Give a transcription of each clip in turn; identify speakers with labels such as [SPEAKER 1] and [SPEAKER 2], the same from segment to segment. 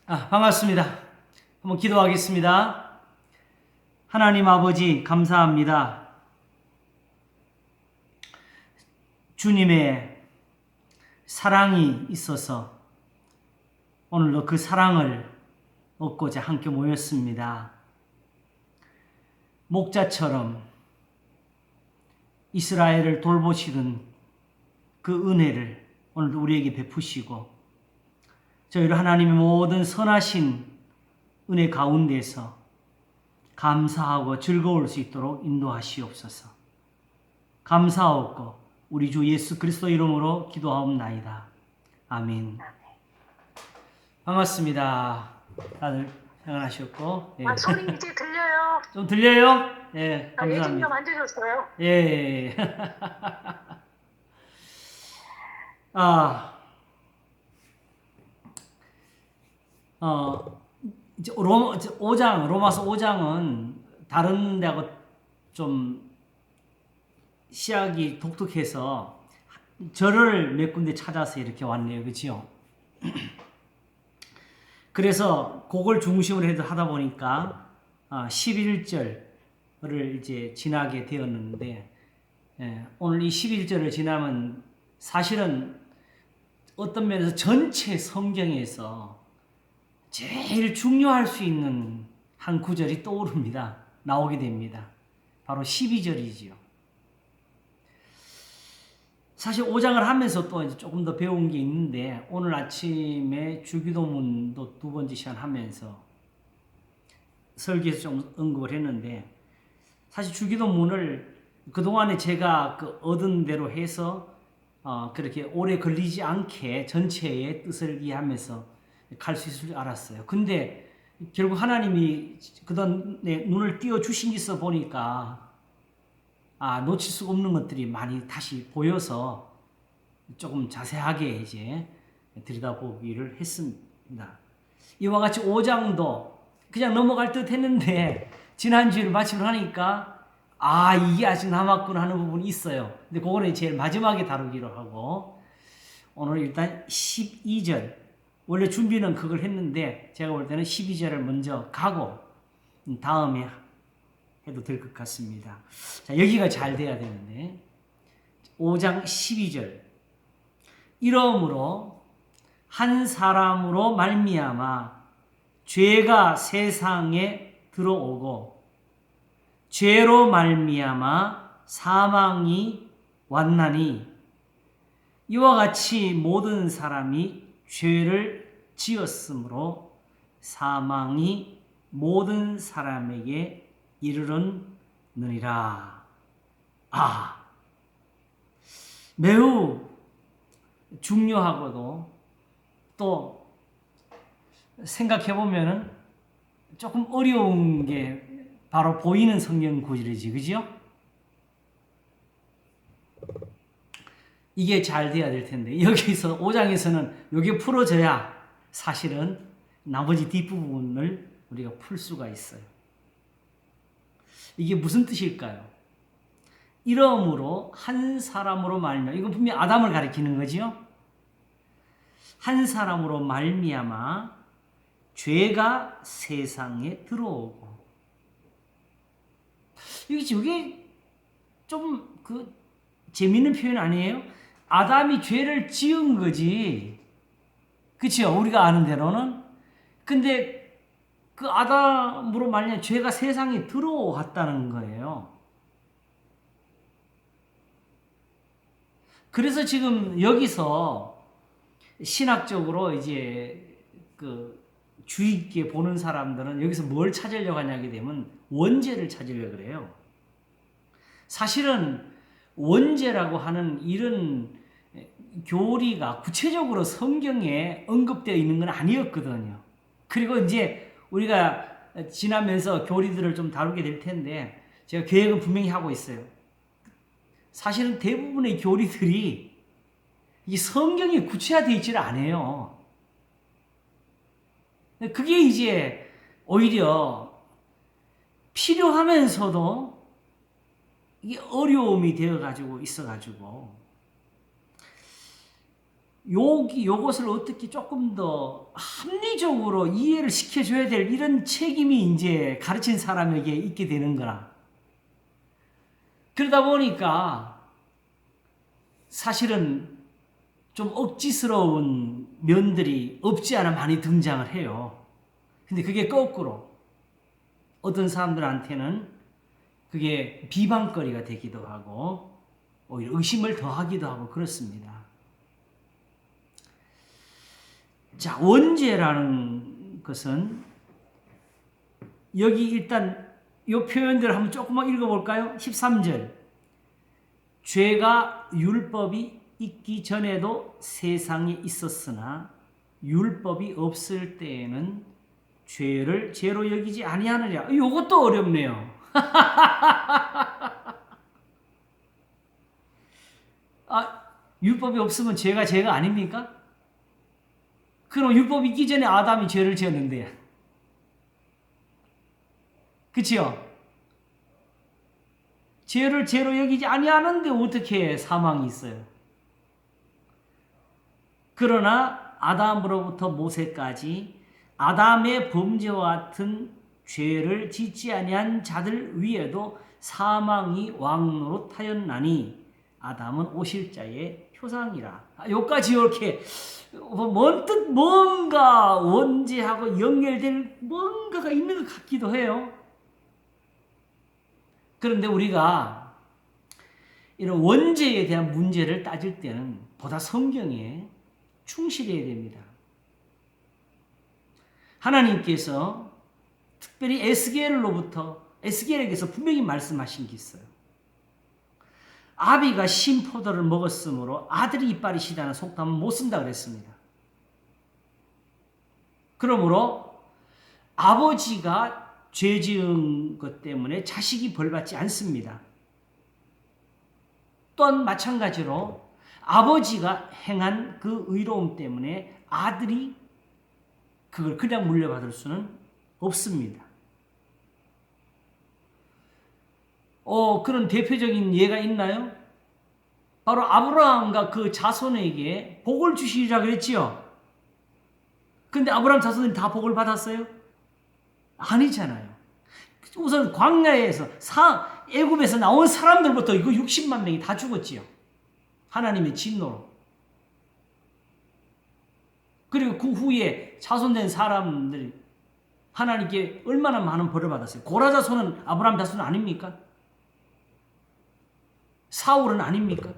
[SPEAKER 1] 반갑습니다. 한번 기도하겠습니다. 하나님 아버지, 감사합니다. 주님의 사랑이 있어서 오늘도 그 사랑을 얻고자 함께 모였습니다. 목자처럼 이스라엘을 돌보시던 그 은혜를 오늘도 우리에게 베푸시고 저희를 하나님의 모든 선하신 은혜 가운데서 감사하고 즐거울 수 있도록 인도하시옵소서. 감사하고 우리 주 예수 그리스도 이름으로 기도하옵나이다. 아멘. 반갑습니다. 다들 평안하셨고. 예.
[SPEAKER 2] 소리 이제 들려요.
[SPEAKER 1] 좀 들려요? 예,
[SPEAKER 2] 예진이가
[SPEAKER 1] 감사합니다.
[SPEAKER 2] 만져줬어요.
[SPEAKER 1] 예. 이제 로마서 5장은 다른 데하고 좀 시작이 독특해서 절을 몇 군데 찾아서 이렇게 왔네요. 그렇죠? 그래서 그걸 중심으로 해서 하다 보니까 11절을 이제 지나게 되었는데, 오늘 이 11절을 지나면 사실은 어떤 면에서 전체 성경에서 제일 중요할 수 있는 한 구절이 떠오릅니다. 나오게 됩니다. 바로 12절이지요. 사실 5장을 하면서 또 이제 조금 더 배운 게 있는데, 오늘 아침에 주기도문도 두 번째 시간 하면서 설교에서 좀 언급을 했는데, 사실 주기도문을 그동안에 제가 얻은 대로 해서 그렇게 오래 걸리지 않게 전체의 뜻을 이해하면서 갈 수 있을 줄 알았어요. 근데 결국 하나님이 그동안 내 눈을 띄워주신 게 있어 보니까 놓칠 수가 없는 것들이 많이 다시 보여서 조금 자세하게 이제 들여다보기를 했습니다. 이와 같이 5장도 그냥 넘어갈 듯 했는데 지난주에 마침을 하니까 이게 아직 남았구나 하는 부분이 있어요. 근데 그거는 제일 마지막에 다루기로 하고, 오늘 일단 12절, 원래 준비는 그걸 했는데 제가 볼 때는 12절을 먼저 가고 다음에 해도 될 것 같습니다. 자, 여기가 잘 돼야 되는데 5장 12절, 이러므로 한 사람으로 말미암아 죄가 세상에 들어오고 죄로 말미암아 사망이 왔나니, 이와 같이 모든 사람이 죄를 지었으므로 사망이 모든 사람에게 이르렀느니라. 매우 중요하고도 또 생각해보면 조금 어려운 게 바로 보이는 성경 구절이지, 그죠? 이게 잘 돼야 될 텐데, 여기서 5장에서는 이게 풀어져야 사실은 나머지 뒷부분을 우리가 풀 수가 있어요. 이게 무슨 뜻일까요? 이러므로 한 사람으로 말미암아, 이건 분명히 아담을 가리키는 거지요. 한 사람으로 말미암아 죄가 세상에 들어오고, 이게 좀 재밌는 표현 아니에요? 아담이 죄를 지은 거지, 그치요? 우리가 아는 대로는. 근데 그 아담으로 말미암아 죄가 세상에 들어왔다는 거예요. 그래서 지금 여기서 신학적으로 이제 주의 있게 보는 사람들은 여기서 뭘 찾으려고 하냐게 되면 원죄를 찾으려고 그래요. 사실은 원죄라고 하는 이런 교리가 구체적으로 성경에 언급되어 있는 건 아니었거든요. 그리고 이제 우리가 지나면서 교리들을 좀 다루게 될 텐데, 제가 계획은 분명히 하고 있어요. 사실은 대부분의 교리들이 이 성경에 구체화되어 있지를 않아요. 그게 이제 오히려 필요하면서도 이게 어려움이 되어가지고 있어가지고, 요것을 어떻게 조금 더 합리적으로 이해를 시켜줘야 될 이런 책임이 이제 가르친 사람에게 있게 되는 거라. 그러다 보니까 사실은 좀 억지스러운 면들이 없지 않아 많이 등장을 해요. 근데 그게 거꾸로 어떤 사람들한테는 그게 비방거리가 되기도 하고 오히려 의심을 더하기도 하고 그렇습니다. 자, 원죄라는 것은 여기 일단 이 표현들을 한번 조금만 읽어볼까요? 13절. 죄가 율법이 있기 전에도 세상에 있었으나 율법이 없을 때에는 죄를 죄로 여기지 아니하느냐. 이것도 어렵네요. 율법이 없으면 죄가 아닙니까? 그럼 율법이 있기 전에 아담이 죄를 지었는데, 그치요? 죄를 죄로 여기지 아니하는데 어떻게 사망이 있어요? 그러나 아담으로부터 모세까지 아담의 범죄와 같은 죄를 짓지 아니한 자들 위에도 사망이 왕노릇하였나니 아담은 오실자의 표상이라. 여기까지 이렇게 먼뜻 뭔가 원죄하고 연결될 뭔가가 있는 것 같기도 해요. 그런데 우리가 이런 원죄에 대한 문제를 따질 때는 보다 성경에 충실해야 됩니다. 하나님께서 특별히 에스겔에게서 분명히 말씀하신 게 있어요. 아비가 신포도를 먹었으므로 아들이 이빨이 시다는 속담은 못 쓴다 그랬습니다. 그러므로 아버지가 죄 지은 것 때문에 자식이 벌받지 않습니다. 또한 마찬가지로 아버지가 행한 그 의로움 때문에 아들이 그걸 그냥 물려받을 수는 없습니다. 그런 대표적인 예가 있나요? 바로 아브라함과 그 자손에게 복을 주시리라 그랬지요. 근데 아브라함 자손이 다 복을 받았어요? 아니잖아요. 우선 광야에서 애굽에서 나온 사람들부터 이거 60만 명이 다 죽었지요. 하나님의 진노로. 그리고 그 후에 자손된 사람들이 하나님께 얼마나 많은 벌을 받았어요. 고라 자손은 아브라함 자손은 아닙니까? 사울은 아닙니까?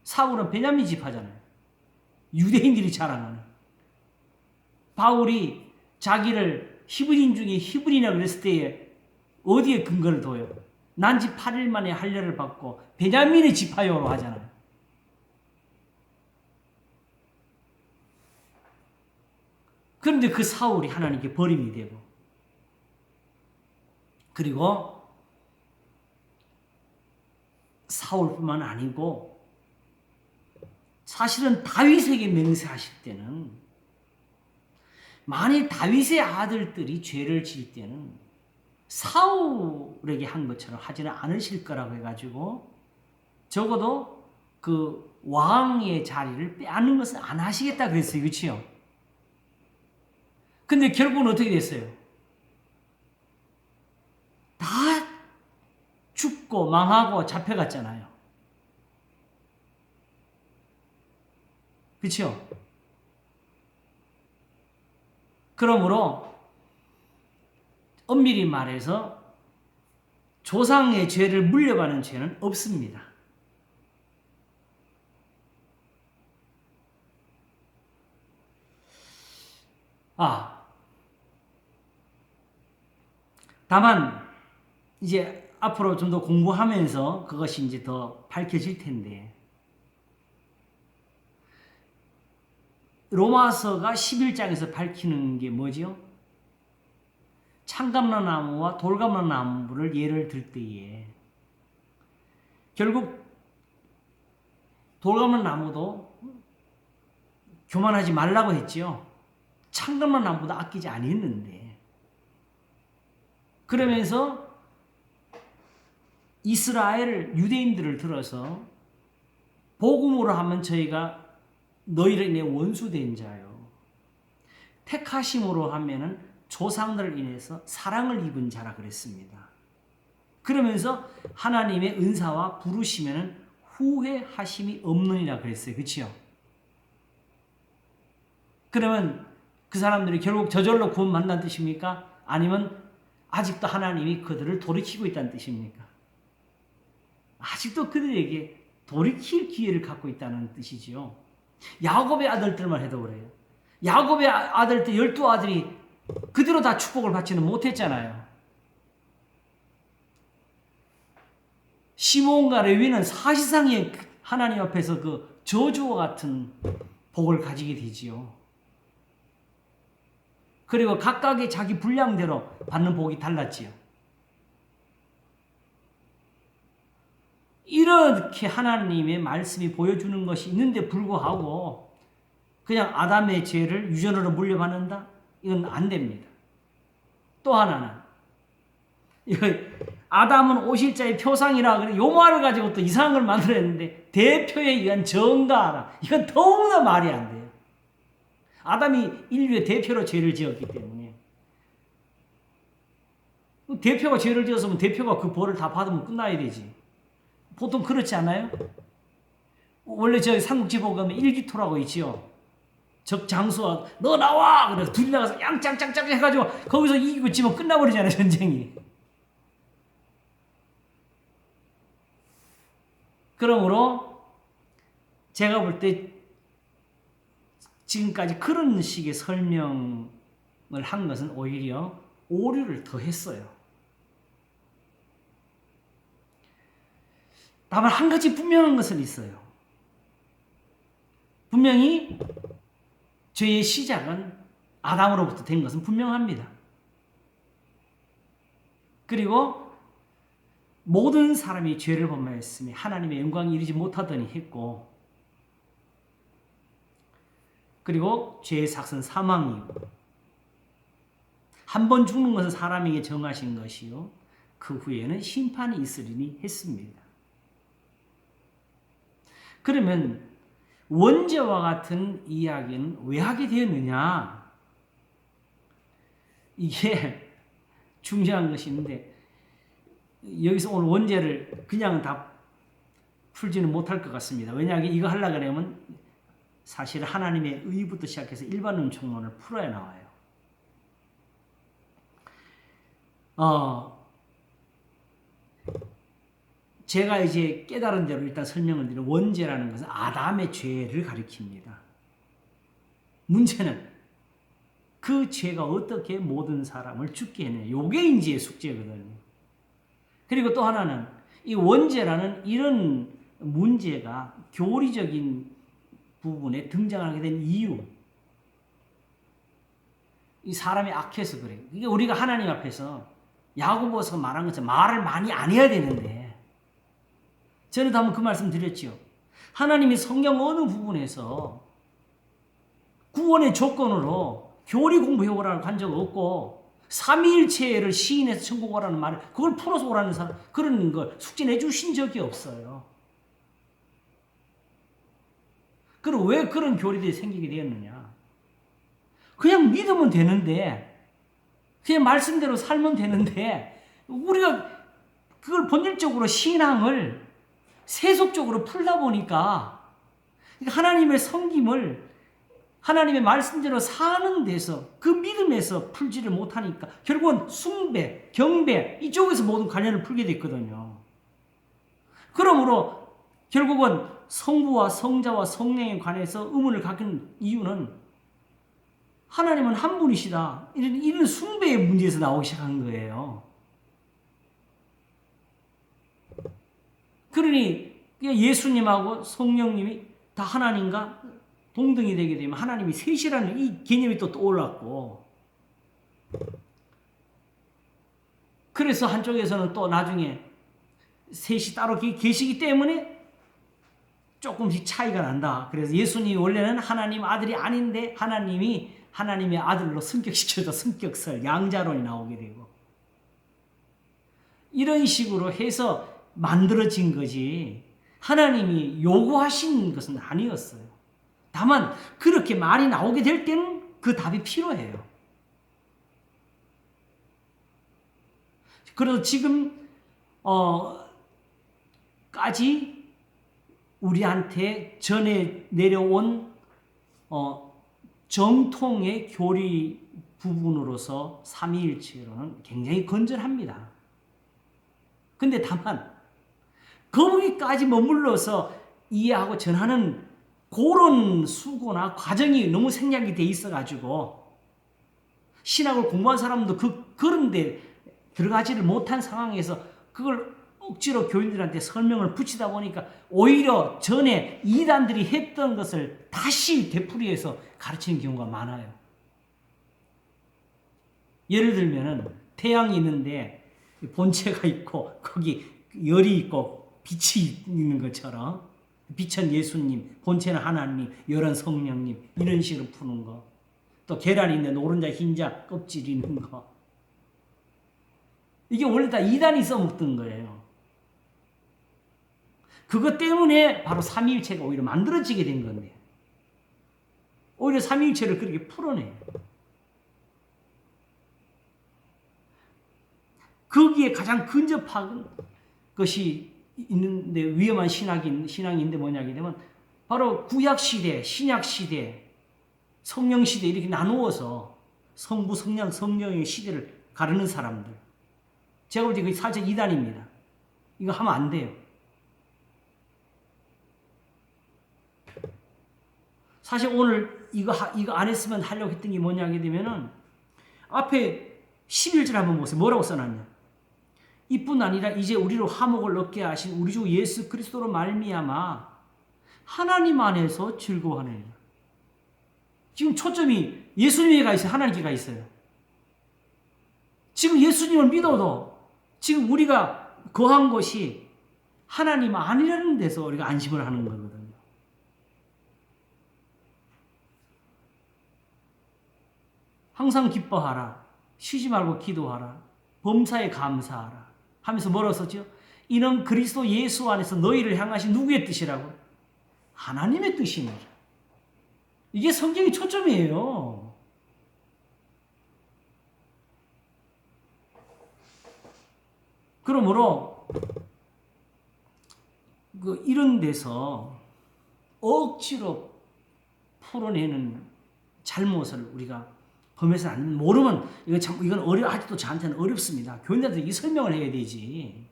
[SPEAKER 1] 사울은 베냐민 지파잖아요. 유대인들이 자랑하는. 바울이 자기를 히브리인 중에 히브리인이라고 그랬을 때에 어디에 근거를 둬요? 난지 8일 만에 할례를 받고 베냐민의 지파요로 하잖아요. 그런데 그 사울이 하나님께 버림이 되고, 그리고 사울뿐만 아니고 사실은 다윗에게 맹세하실 때는 만일 다윗의 아들들이 죄를 지을 때는 사울에게 한 것처럼 하지는 않으실 거라고 해가지고 적어도 그 왕의 자리를 빼앗는 것은 안 하시겠다 그랬어요. 그렇지요? 근데 결국은 어떻게 됐어요? 다 죽고 망하고 잡혀갔잖아요. 그렇죠? 그러므로 엄밀히 말해서 조상의 죄를 물려받는 죄는 없습니다. 다만 이제 앞으로 좀 더 공부하면서 그것이 이제 더 밝혀질 텐데, 로마서가 11장에서 밝히는 게 뭐죠? 창감나나무와 돌감나나무를 예를 들 때에 결국 돌감나나무도 교만하지 말라고 했지요. 창감나나무도 아끼지 아니했는데, 그러면서 이스라엘 유대인들을 들어서 복음으로 하면 저희가 너희를 내 원수된 자요. 택하심으로 하면은 조상들을 인해서 사랑을 입은 자라 그랬습니다. 그러면서 하나님의 은사와 부르시면은 후회하심이 없느니라 그랬어요. 그렇죠? 그러면 그 사람들이 결국 저절로 구원 만난 뜻입니까? 아니면 아직도 하나님이 그들을 돌이키고 있다는 뜻입니까? 아직도 그들에게 돌이킬 기회를 갖고 있다는 뜻이지요. 야곱의 아들들만 해도 그래요. 야곱의 아들들 12아들이 그대로 다 축복을 받지는 못했잖아요. 시몬과 레위는 사실상의 하나님 앞에서 그 저주와 같은 복을 가지게 되지요. 그리고 각각의 자기 분량대로 받는 복이 달랐지요. 이렇게 하나님의 말씀이 보여주는 것이 있는데 불구하고 그냥 아담의 죄를 유전으로 물려받는다? 이건 안 됩니다. 또 하나는 이거 아담은 오실자의 표상이라 그래 요 말을 가지고 또 이상한 걸 만들었는데 대표에 의한 정가하라. 이건 더욱더 말이 안 돼요. 아담이 인류의 대표로 죄를 지었기 때문에 대표가 죄를 지었으면 대표가 그 벌을 다 받으면 끝나야 되지. 보통 그렇지 않아요? 원래 저희 삼국지보 가면 일기토라고 있지요. 적 장수와 너 나와! 그래서 둘이 나가서 양짱짱짱 해가지고 거기서 이기고 지면 끝나버리잖아요, 전쟁이. 그러므로 제가 볼 때 지금까지 그런 식의 설명을 한 것은 오히려 오류를 더했어요. 다만 한 가지 분명한 것은 있어요. 분명히 죄의 시작은 아담으로부터 된 것은 분명합니다. 그리고 모든 사람이 죄를 범하였으니 하나님의 영광이 이르지 못하더니 했고, 그리고 죄의 삭은 사망이고, 한 번 죽는 것은 사람에게 정하신 것이요 그 후에는 심판이 있으리니 했습니다. 그러면 원죄와 같은 이야기는 왜 하게 되었느냐? 이게 중요한 것이 있는데 여기서 오늘 원죄를 그냥 다 풀지는 못할 것 같습니다. 왜냐하면 이거 하려고 하면 사실 하나님의 의부터 시작해서 일반론 총론을 풀어야 나와요. 제가 이제 깨달은 대로 일단 설명을 드리는 원죄라는 것은 아담의 죄를 가리킵니다. 문제는 그 죄가 어떻게 모든 사람을 죽게 했느냐. 이게 이제 숙제거든요. 그리고 또 하나는 이 원죄라는 이런 문제가 교리적인 부분에 등장하게 된 이유. 이 사람이 악해서 그래요. 이게 우리가 하나님 앞에서 야고보서 말한 것처럼 말을 많이 안 해야 되는데 전에도 한번 그 말씀 드렸죠. 하나님이 성경 어느 부분에서 구원의 조건으로 교리 공부해오라고 한 적 없고 삼위일체를 시인해서 천국 오라는 말을 그걸 풀어서 오라는 사람 그런 걸 숙제 내주신 적이 없어요. 그럼 왜 그런 교리들이 생기게 되었느냐? 그냥 믿으면 되는데 그냥 말씀대로 살면 되는데 우리가 그걸 본질적으로 신앙을 세속적으로 풀다 보니까 하나님의 섬김을 하나님의 말씀대로 사는 데서 그 믿음에서 풀지를 못하니까 결국은 숭배, 경배 이쪽에서 모든 관련을 풀게 됐거든요. 그러므로 결국은 성부와 성자와 성령에 관해서 의문을 갖는 이유는 하나님은 한 분이시다. 이런 숭배의 문제에서 나오기 시작한 거예요. 그러니 예수님하고 성령님이 다 하나님과 동등이 되게 되면 하나님이 셋이라는 이 개념이 또 떠올랐고, 그래서 한쪽에서는 또 나중에 셋이 따로 계시기 때문에 조금씩 차이가 난다. 그래서 예수님이 원래는 하나님 아들이 아닌데 하나님이 하나님의 아들로 승격시켜서 승격설, 양자론이 나오게 되고 이런 식으로 해서 만들어진 거지 하나님이 요구하신 것은 아니었어요. 다만 그렇게 말이 나오게 될 때는 그 답이 필요해요. 그래서 지금 까지 우리한테 전해 내려온 정통의 교리 부분으로서 삼위일체로는 굉장히 건전합니다. 근데 다만 거기까지 머물러서 이해하고 전하는 그런 수고나 과정이 너무 생략이 돼 있어가지고 신학을 공부한 사람도 그런데 들어가지를 못한 상황에서 그걸 억지로 교인들한테 설명을 붙이다 보니까 오히려 전에 이단들이 했던 것을 다시 되풀이해서 가르치는 경우가 많아요. 예를 들면은 태양이 있는데 본체가 있고 거기 열이 있고 빛이 있는 것처럼 빛은 예수님, 본체는 하나님, 열은 성령님 이런 식으로 푸는 거. 또 계란이 있는데 노른자, 흰자, 껍질이 있는 거. 이게 원래 다 이단이 써먹던 거예요. 그것 때문에 바로 삼위일체가 오히려 만들어지게 된 건데 오히려 삼위일체를 그렇게 풀어내요. 거기에 가장 근접한 것이 있는데 위험한 신앙인데 뭐냐게 되면 바로 구약시대, 신약시대, 성령시대 이렇게 나누어서 성부, 성령, 성령의 시대를 가르는 사람들. 제가 볼 때 그게 살짝 이단입니다. 이거 하면 안 돼요. 사실 오늘 이거 안 했으면 하려고 했던 게 뭐냐 하게 되면은 앞에 11절 한번 보세요. 뭐라고 써놨냐. 이뿐 아니라 이제 우리로 화목을 얻게 하신 우리 주 예수 그리스도로 말미암아 하나님 안에서 즐거워하느니라. 지금 초점이 예수님에 가 있어요. 하나님께 가 있어요. 지금 예수님을 믿어도 지금 우리가 거한 것이 하나님 아니라는 데서 우리가 안심을 하는 거거든요. 항상 기뻐하라. 쉬지 말고 기도하라. 범사에 감사하라. 하면서 뭐라고 썼죠? 이는 그리스도 예수 안에서 너희를 향하신 누구의 뜻이라고? 하나님의 뜻이니라. 이게 성경의 초점이에요. 그러므로 이런 데서 억지로 풀어내는 잘못을 우리가 범해서는 안 모르면 이건 아직도 저한테는 어렵습니다. 교인들한테 이 설명을 해야 되지.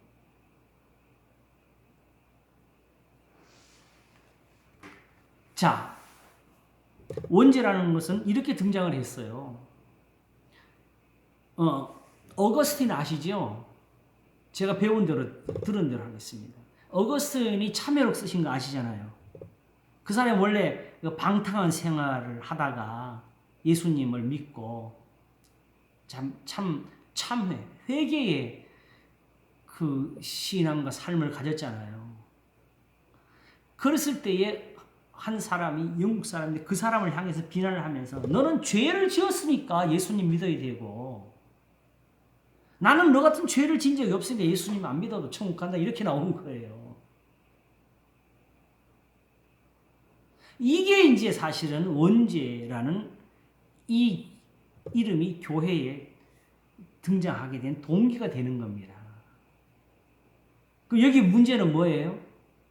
[SPEAKER 1] 자, 원죄라는 것은 이렇게 등장을 했어요. 어거스틴 아시죠? 제가 배운 대로 들은 대로 하겠습니다. 어거스틴이 참회록 쓰신 거 아시잖아요. 그 사람이 원래 방탕한 생활을 하다가 예수님을 믿고 참회, 회개의 그 신앙과 삶을 가졌잖아요. 그랬을 때에 한 사람이 영국 사람인데 그 사람을 향해서 비난을 하면서 너는 죄를 지었으니까 예수님 믿어야 되고 나는 너 같은 죄를 지은 적이 없으니까 예수님 안 믿어도 천국 간다 이렇게 나오는 거예요. 이게 이제 사실은 원죄라는 이 이름이 교회에 등장하게 된 동기가 되는 겁니다. 그 여기 문제는 뭐예요?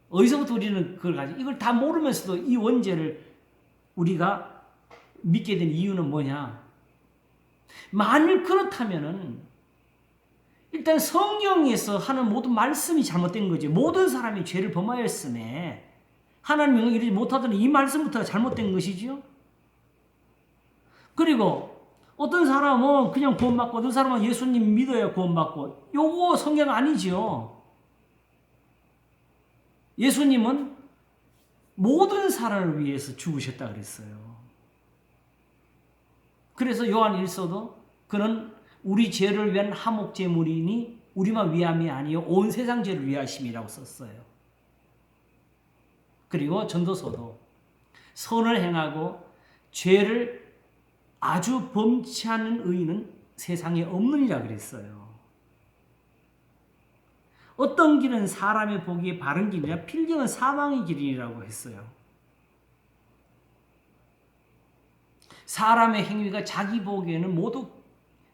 [SPEAKER 1] 어디서부터 우리는 그걸 가지고 이걸 다 모르면서도 이 원죄를 우리가 믿게 된 이유는 뭐냐? 만일 그렇다면은 일단 성경에서 하는 모든 말씀이 잘못된 거지. 모든 사람이 죄를 범하였음에 하나님은 이러지 못하더니 이 말씀부터가 잘못된 것이죠. 그리고 어떤 사람은 그냥 구원받고 어떤 사람은 예수님 믿어야 구원받고 요거 성경 아니죠. 예수님은 모든 사람을 위해서 죽으셨다 그랬어요. 그래서 요한 1서도 그는 우리 죄를 위한 화목 제물이니 우리만 위함이 아니요 온 세상 죄를 위하심이라고 썼어요. 그리고 전도서도 선을 행하고 죄를 아주 범치 않은 의인은 세상에 없느니라 그랬어요. 어떤 길은 사람의 보기에 바른 길이냐 필경은 사망의 길이라고 했어요. 사람의 행위가 자기 보기에는 모두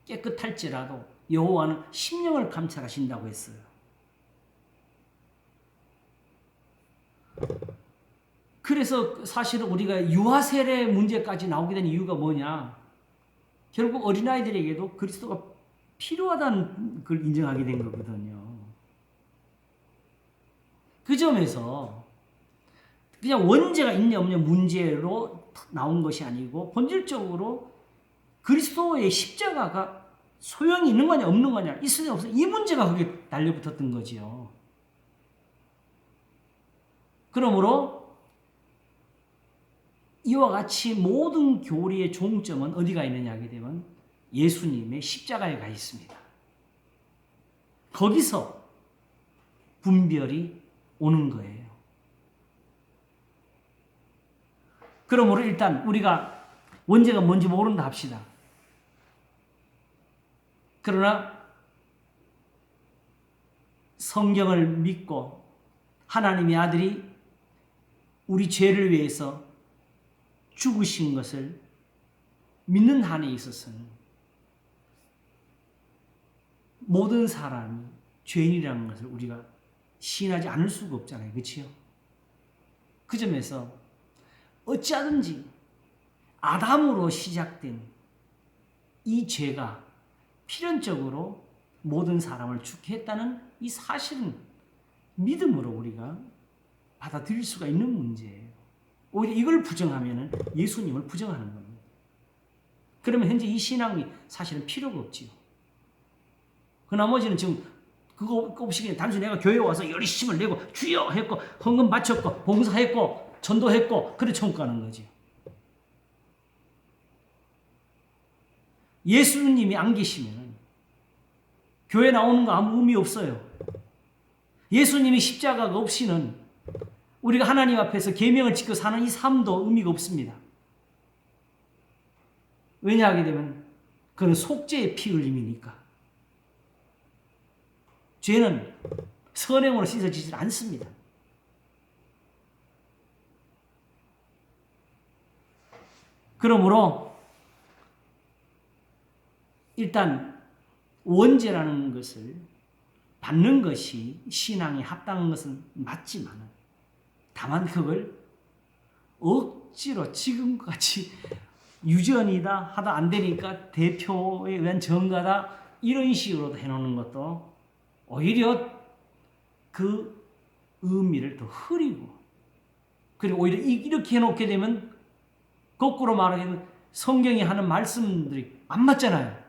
[SPEAKER 1] 깨끗할지라도 여호와는 심령을 감찰하신다고 했어요. 그래서 사실은 우리가 유아세례 문제까지 나오게 된 이유가 뭐냐? 결국 어린아이들에게도 그리스도가 필요하다는 걸 인정하게 된 거거든요. 그 점에서 그냥 원죄가 있냐 없냐 문제로 나온 것이 아니고 본질적으로 그리스도의 십자가가 소용이 있는 거냐 없는 거냐 있으냐 없으냐 이 문제가 거기에 달려붙었던 거지요. 그러므로 이와 같이 모든 교리의 종점은 어디가 있느냐 하게 되면 예수님의 십자가에 가 있습니다. 거기서 분별이 오는 거예요. 그러므로 일단 우리가 원죄가 뭔지 모른다 합시다. 그러나 성경을 믿고 하나님의 아들이 우리 죄를 위해서 죽으신 것을 믿는 한에 있어서는 모든 사람이 죄인이라는 것을 우리가 시인하지 않을 수가 없잖아요. 그렇지요? 그 점에서 어찌하든지 아담으로 시작된 이 죄가 필연적으로 모든 사람을 죽게 했다는 이 사실은 믿음으로 우리가 받아들일 수가 있는 문제예요. 오히려 이걸 부정하면 예수님을 부정하는 겁니다. 그러면 현재 이 신앙이 사실은 필요가 없지요. 그 나머지는 지금 그거 없이 그냥 단순히 내가 교회에 와서 열심을 내고 주여 했고 헌금 바쳤고 봉사했고 전도했고 그래 청구하는 거지. 예수님이 안 계시면 교회 나오는 거 아무 의미 없어요. 예수님이 십자가가 없이는 우리가 하나님 앞에서 계명을 지켜 사는 이 삶도 의미가 없습니다. 왜냐하게 되면 그는 속죄의 피 흘림이니까. 죄는 선행으로 씻어지지 않습니다. 그러므로 일단 원죄라는 것을 받는 것이 신앙에 합당한 것은 맞지만 다만 그걸 억지로 지금같이 유전이다 하다 안 되니까 대표에 의한 정가다 이런 식으로 해놓는 것도 오히려 그 의미를 더 흐리고 그리고 오히려 이렇게 해놓게 되면 거꾸로 말하면 성경이 하는 말씀들이 안 맞잖아요.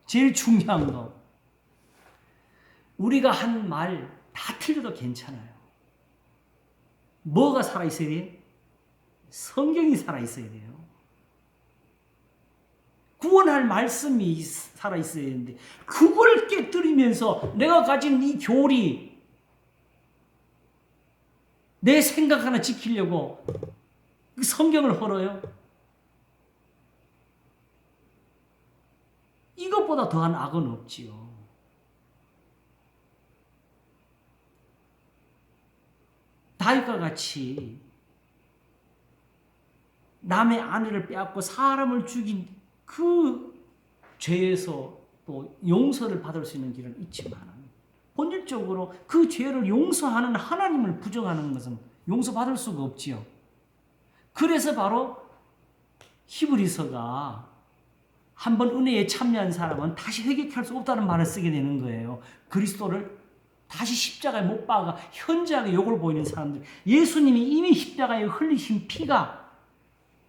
[SPEAKER 1] 제일 중요한 거 우리가 한 말 다 틀려도 괜찮아요. 뭐가 살아있어야 돼요? 성경이 살아있어야 돼요. 구원할 말씀이 살아있어야 되는데 그걸 깨뜨리면서 내가 가진 이 교리 내 생각 하나 지키려고 그 성경을 헐어요? 이것보다 더한 악은 없지요. 다윗과 같이 남의 아내를 빼앗고 사람을 죽인 그 죄에서 또 용서를 받을 수 있는 길은 있지만 본질적으로 그 죄를 용서하는 하나님을 부정하는 것은 용서받을 수가 없지요. 그래서 바로 히브리서가 한번 은혜에 참여한 사람은 다시 회개할 수 없다는 말을 쓰게 되는 거예요. 그리스도를 다시 십자가에 못 박아 현저하게 욕을 보이는 사람들, 예수님이 이미 십자가에 흘리신 피가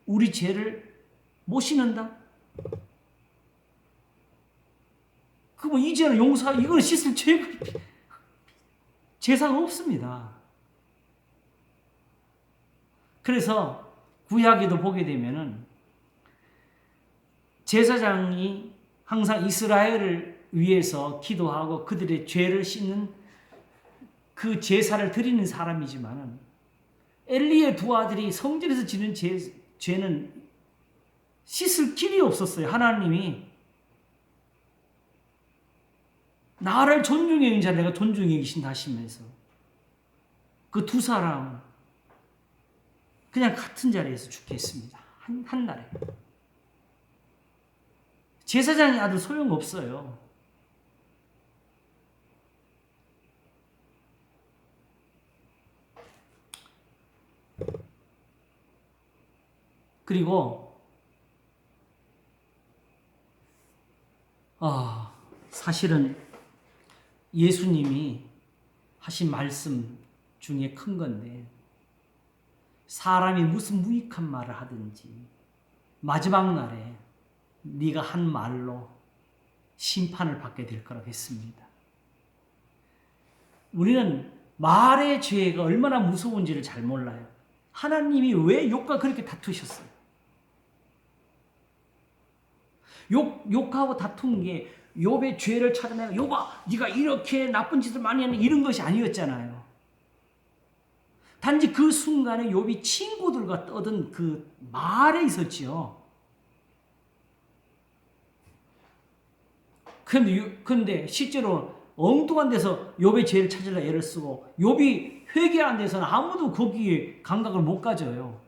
[SPEAKER 1] 우리 죄를 못 씻는다? 그 뭐 이제는 용서, 이거는 씻을 제사가 없습니다. 그래서 구약에도 보게 되면은 제사장이 항상 이스라엘을 위해서 기도하고 그들의 죄를 씻는 그 제사를 드리는 사람이지만은 엘리의 두 아들이 성전에서 지는 죄는 씻을 길이 없었어요. 하나님이 나를 존중해 여긴 자 내가 존중해 여기신다 하시면서 그 두 사람 그냥 같은 자리에서 죽게 했습니다. 한 날에. 제사장의 아들 소용없어요. 그리고 사실은 예수님이 하신 말씀 중에 큰 건데, 사람이 무슨 무익한 말을 하든지 마지막 날에 네가 한 말로 심판을 받게 될 거라고 했습니다. 우리는 말의 죄가 얼마나 무서운지를 잘 몰라요. 하나님이 왜 욥과 그렇게 다투셨어요? 욥하고 다툰 게 욥의 죄를 찾아내고 욥아 네가 이렇게 나쁜 짓을 많이 하는 이런 것이 아니었잖아요. 단지 그 순간에 욥이 친구들과 떠든 그 말에 있었지요. 그런데 실제로 엉뚱한 데서 욥의 죄를 찾으려 애를 쓰고 욥이 회개한 데서는 아무도 거기에 감각을 못 가져요.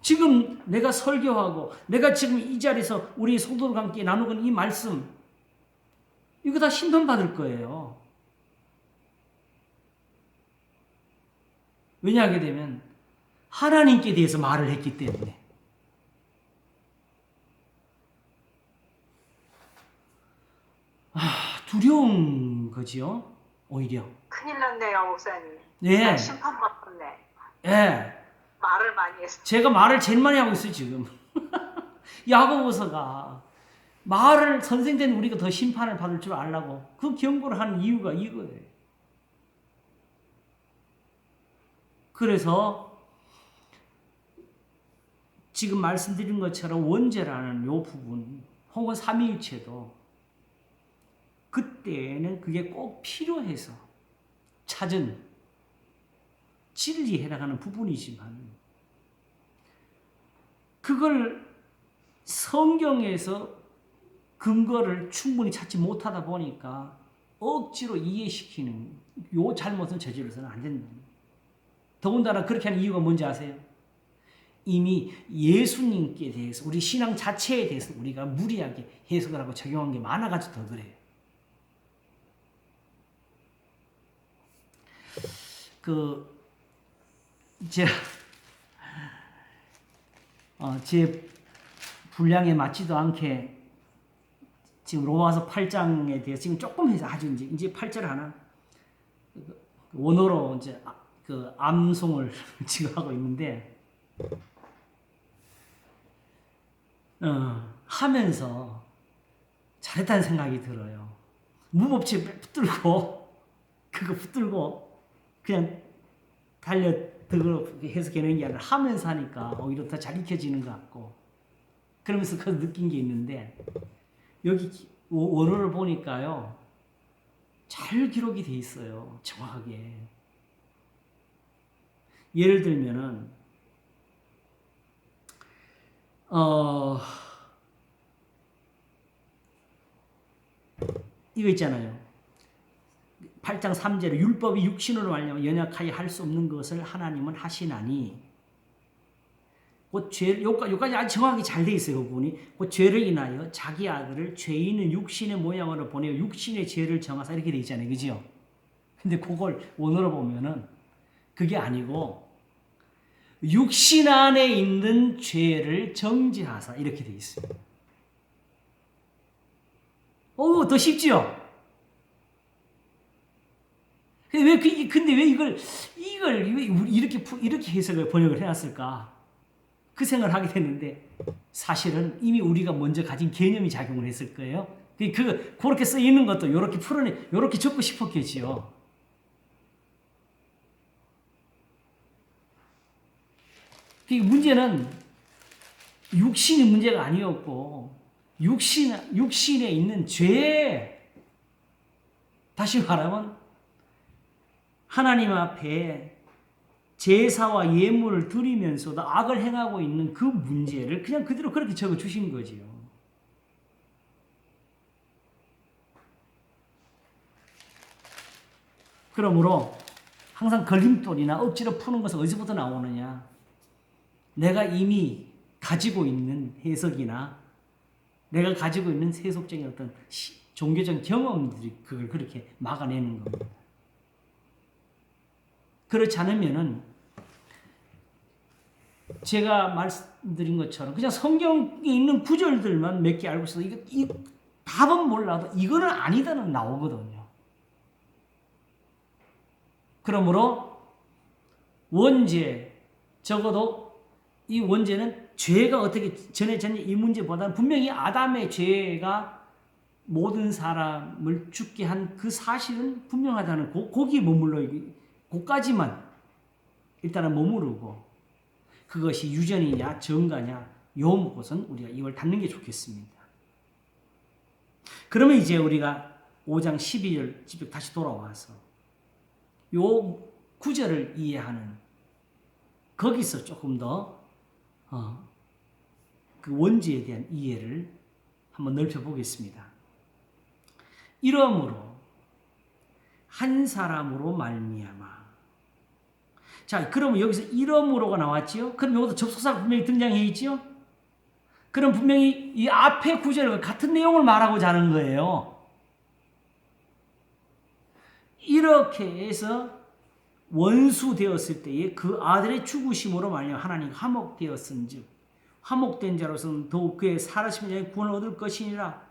[SPEAKER 1] 지금 내가 설교하고 내가 지금 이 자리에서 우리 성도들과 함께 나누고 있는 이 말씀, 이거 다 심판받을 거예요. 왜냐하게 되면 하나님께 대해서 말을 했기 때문에. 두려운 거지요, 오히려.
[SPEAKER 2] 큰일 났네요, 목사님.
[SPEAKER 1] 네.
[SPEAKER 2] 난 심판받았네.
[SPEAKER 1] 예.
[SPEAKER 2] 말을 많이 했어.
[SPEAKER 1] 제가 말을 제일 많이 하고 있어요, 지금. 야고보서가 말을 선생된 우리가 더 심판을 받을 줄 알라고 그 경고를 하는 이유가 이거예요. 그래서 지금 말씀드린 것처럼 원죄라는 요 부분 혹은 삼위일체도 그때는 그게 꼭 필요해서 찾은 진리에 해당하는 부분이지만 그걸 성경에서 근거를 충분히 찾지 못하다 보니까 억지로 이해시키는 요 잘못은 저질러서는 안 된다. 더군다나 그렇게 하는 이유가 뭔지 아세요? 이미 예수님께 대해서 우리 신앙 자체에 대해서 우리가 무리하게 해석을 하고 적용한 게 많아가지고 더 그래요. 제 분량에 맞지도 않게 지금 로마서 8장에 대해서 지금 조금 해서 아주 이제 8절 하나 원어로 이제 그 암송을 지금 하고 있는데 하면서 잘했다는 생각이 들어요. 무법지 붙들고 그냥 달려들어 해석해내는 게 아니라 하면서 하니까 오히려 더 잘 익혀지는 것 같고 그러면서 그 느낀 게 있는데 여기 원어를 보니까요 잘 기록이 돼 있어요. 정확하게. 예를 들면은 이거 있잖아요. 8장 3절에 율법이 육신으로 말미암아 연약하여 할 수 없는 것을 하나님은 하시나니 곧 여기까지 아주 정확히 잘 돼 있어요. 그 부분이 곧 죄를 인하여 자기 아들을 죄 있는 육신의 모양으로 보내어 육신의 죄를 정하사 이렇게 돼 있잖아요. 그죠? 근데 그걸 원어로 보면은 그게 아니고 육신 안에 있는 죄를 정죄하사 이렇게 돼 있어요. 더 쉽지요? 근데 왜 이걸 이렇게 해석을 번역을 해놨을까? 그 생각을 하게 됐는데 사실은 이미 우리가 먼저 가진 개념이 작용을 했을 거예요. 그렇게 써 있는 것도 이렇게 적고 싶었겠지요. 문제는 육신이 문제가 아니었고 육신에 있는 죄, 다시 말하면 하나님 앞에 제사와 예물을 드리면서도 악을 행하고 있는 그 문제를 그냥 그대로 그렇게 적어 주신 거지요. 그러므로 항상 걸림돌이나 억지로 푸는 것은 어디서부터 나오느냐? 내가 이미 가지고 있는 해석이나 내가 가지고 있는 세속적인 어떤 종교적 경험들이 그걸 그렇게 막아내는 겁니다. 그렇지 않으면은 제가 말씀드린 것처럼 그냥 성경에 있는 구절들만 몇 개 알고 있어도 이 답은 몰라도 이거는 아니다는 나오거든요. 그러므로 원죄, 적어도 이 원죄는 죄가 어떻게 전해졌냐 이 문제보다는 분명히 아담의 죄가 모든 사람을 죽게 한 그 사실은 분명하다는 거기에 머물러 거기까지만 일단은 머무르고 그것이 유전이냐 정가냐 요 것은 우리가 이걸 닫는 게 좋겠습니다. 그러면 이제 우리가 5장 12절 집에 다시 돌아와서 요 구절을 이해하는 거기서 조금 더 그 원죄에 대한 이해를 한번 넓혀보겠습니다. 이러므로 한 사람으로 말미암아. 자, 그러면 여기서 이러므로가 나왔지요? 그럼 여기도 접속사가 분명히 등장해 있지요? 그럼 분명히 이 앞에 구절과 같은 내용을 말하고자 하는 거예요. 이렇게 해서 원수 되었을 때에 그 아들의 죽으심으로 말미암아 하나님 화목되었은즉 화목된 자로서는 더욱 그의 살아심의 자의 구원을 얻을 것이니라.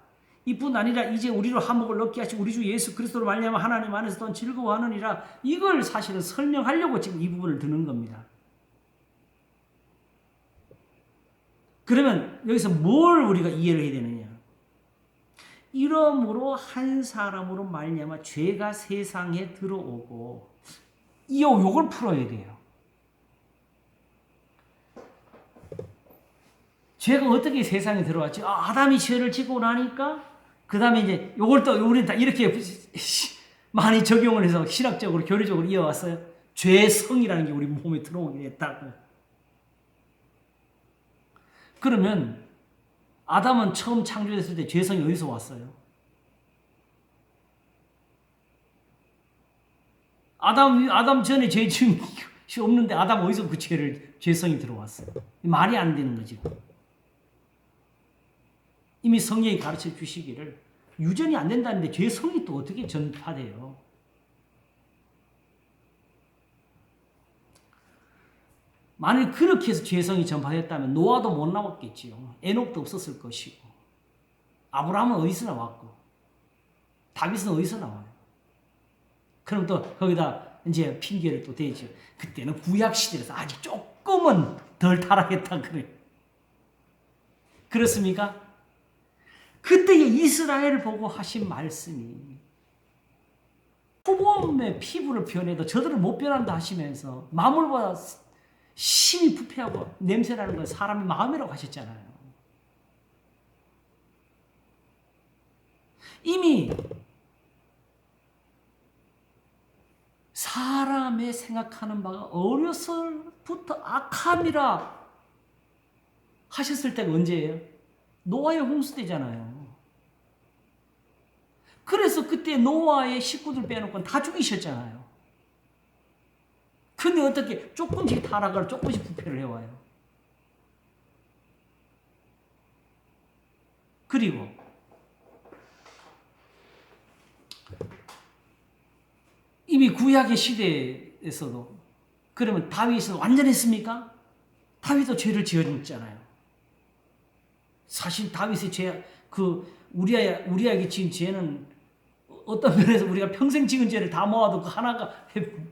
[SPEAKER 1] 이뿐 아니라 이제 우리로 화목을 얻게 하시고 우리 주 예수 그리스도로 말미암아 하나님 안에서 또 즐거워하느니라. 이걸 사실은 설명하려고 지금 이 부분을 드는 겁니다. 그러면 여기서 뭘 우리가 이해를 해야 되느냐? 이러므로 한 사람으로 말미암아 죄가 세상에 들어오고 요걸 풀어야 돼요. 죄가 어떻게 세상에 들어왔지? 아담이 죄를 짓고 나니까 그 다음에 이제 요걸 또 우리는 다 이렇게 많이 적용을 해서 신학적으로 교리적으로 이어왔어요. 죄성이라는 게 우리 몸에 들어오게 됐다고. 그러면 아담은 처음 창조됐을 때 죄성이 어디서 왔어요? 아담 전에 죄 지은 것이 없는데 아담 어디서 그 죄성이 들어왔어요? 말이 안 되는 거죠. 이미 성경이 가르쳐 주시기를 유전이 안 된다는데 죄성이 또 어떻게 전파돼요? 만일 그렇게 해서 죄성이 전파됐다면 노아도 못 나왔겠지요. 에녹도 없었을 것이고 아브라함은 어디서 나왔고 다윗은 어디서 나와요? 그럼 또 거기다 이제 핑계를 또 대죠. 그때는 구약 시대라서 아직 조금은 덜 타락했다 그래요. 그렇습니까? 그때의 이스라엘을 보고 하신 말씀이 표범의 피부를 변해도 저들은 못 변한다 하시면서 마물보다 심히 부패하고 냄새나는 건 사람의 마음이라고 하셨잖아요. 이미 사람의 생각하는 바가 어려서부터 악함이라 하셨을 때가 언제예요? 노아의 홍수 때잖아요. 그래서 그때 노아의 식구들 빼놓고 다 죽이셨잖아요. 근데 어떻게 조금씩 타락을 조금씩 부패를 해와요. 그리고 이미 구약의 시대에서도 그러면 다윗은 완전했습니까? 다윗도 죄를 지었잖아요. 사실 다윗의 죄, 우리에게 지은 죄는 어떤 면에서 우리가 평생 지은 죄를 다 모아도 그 하나가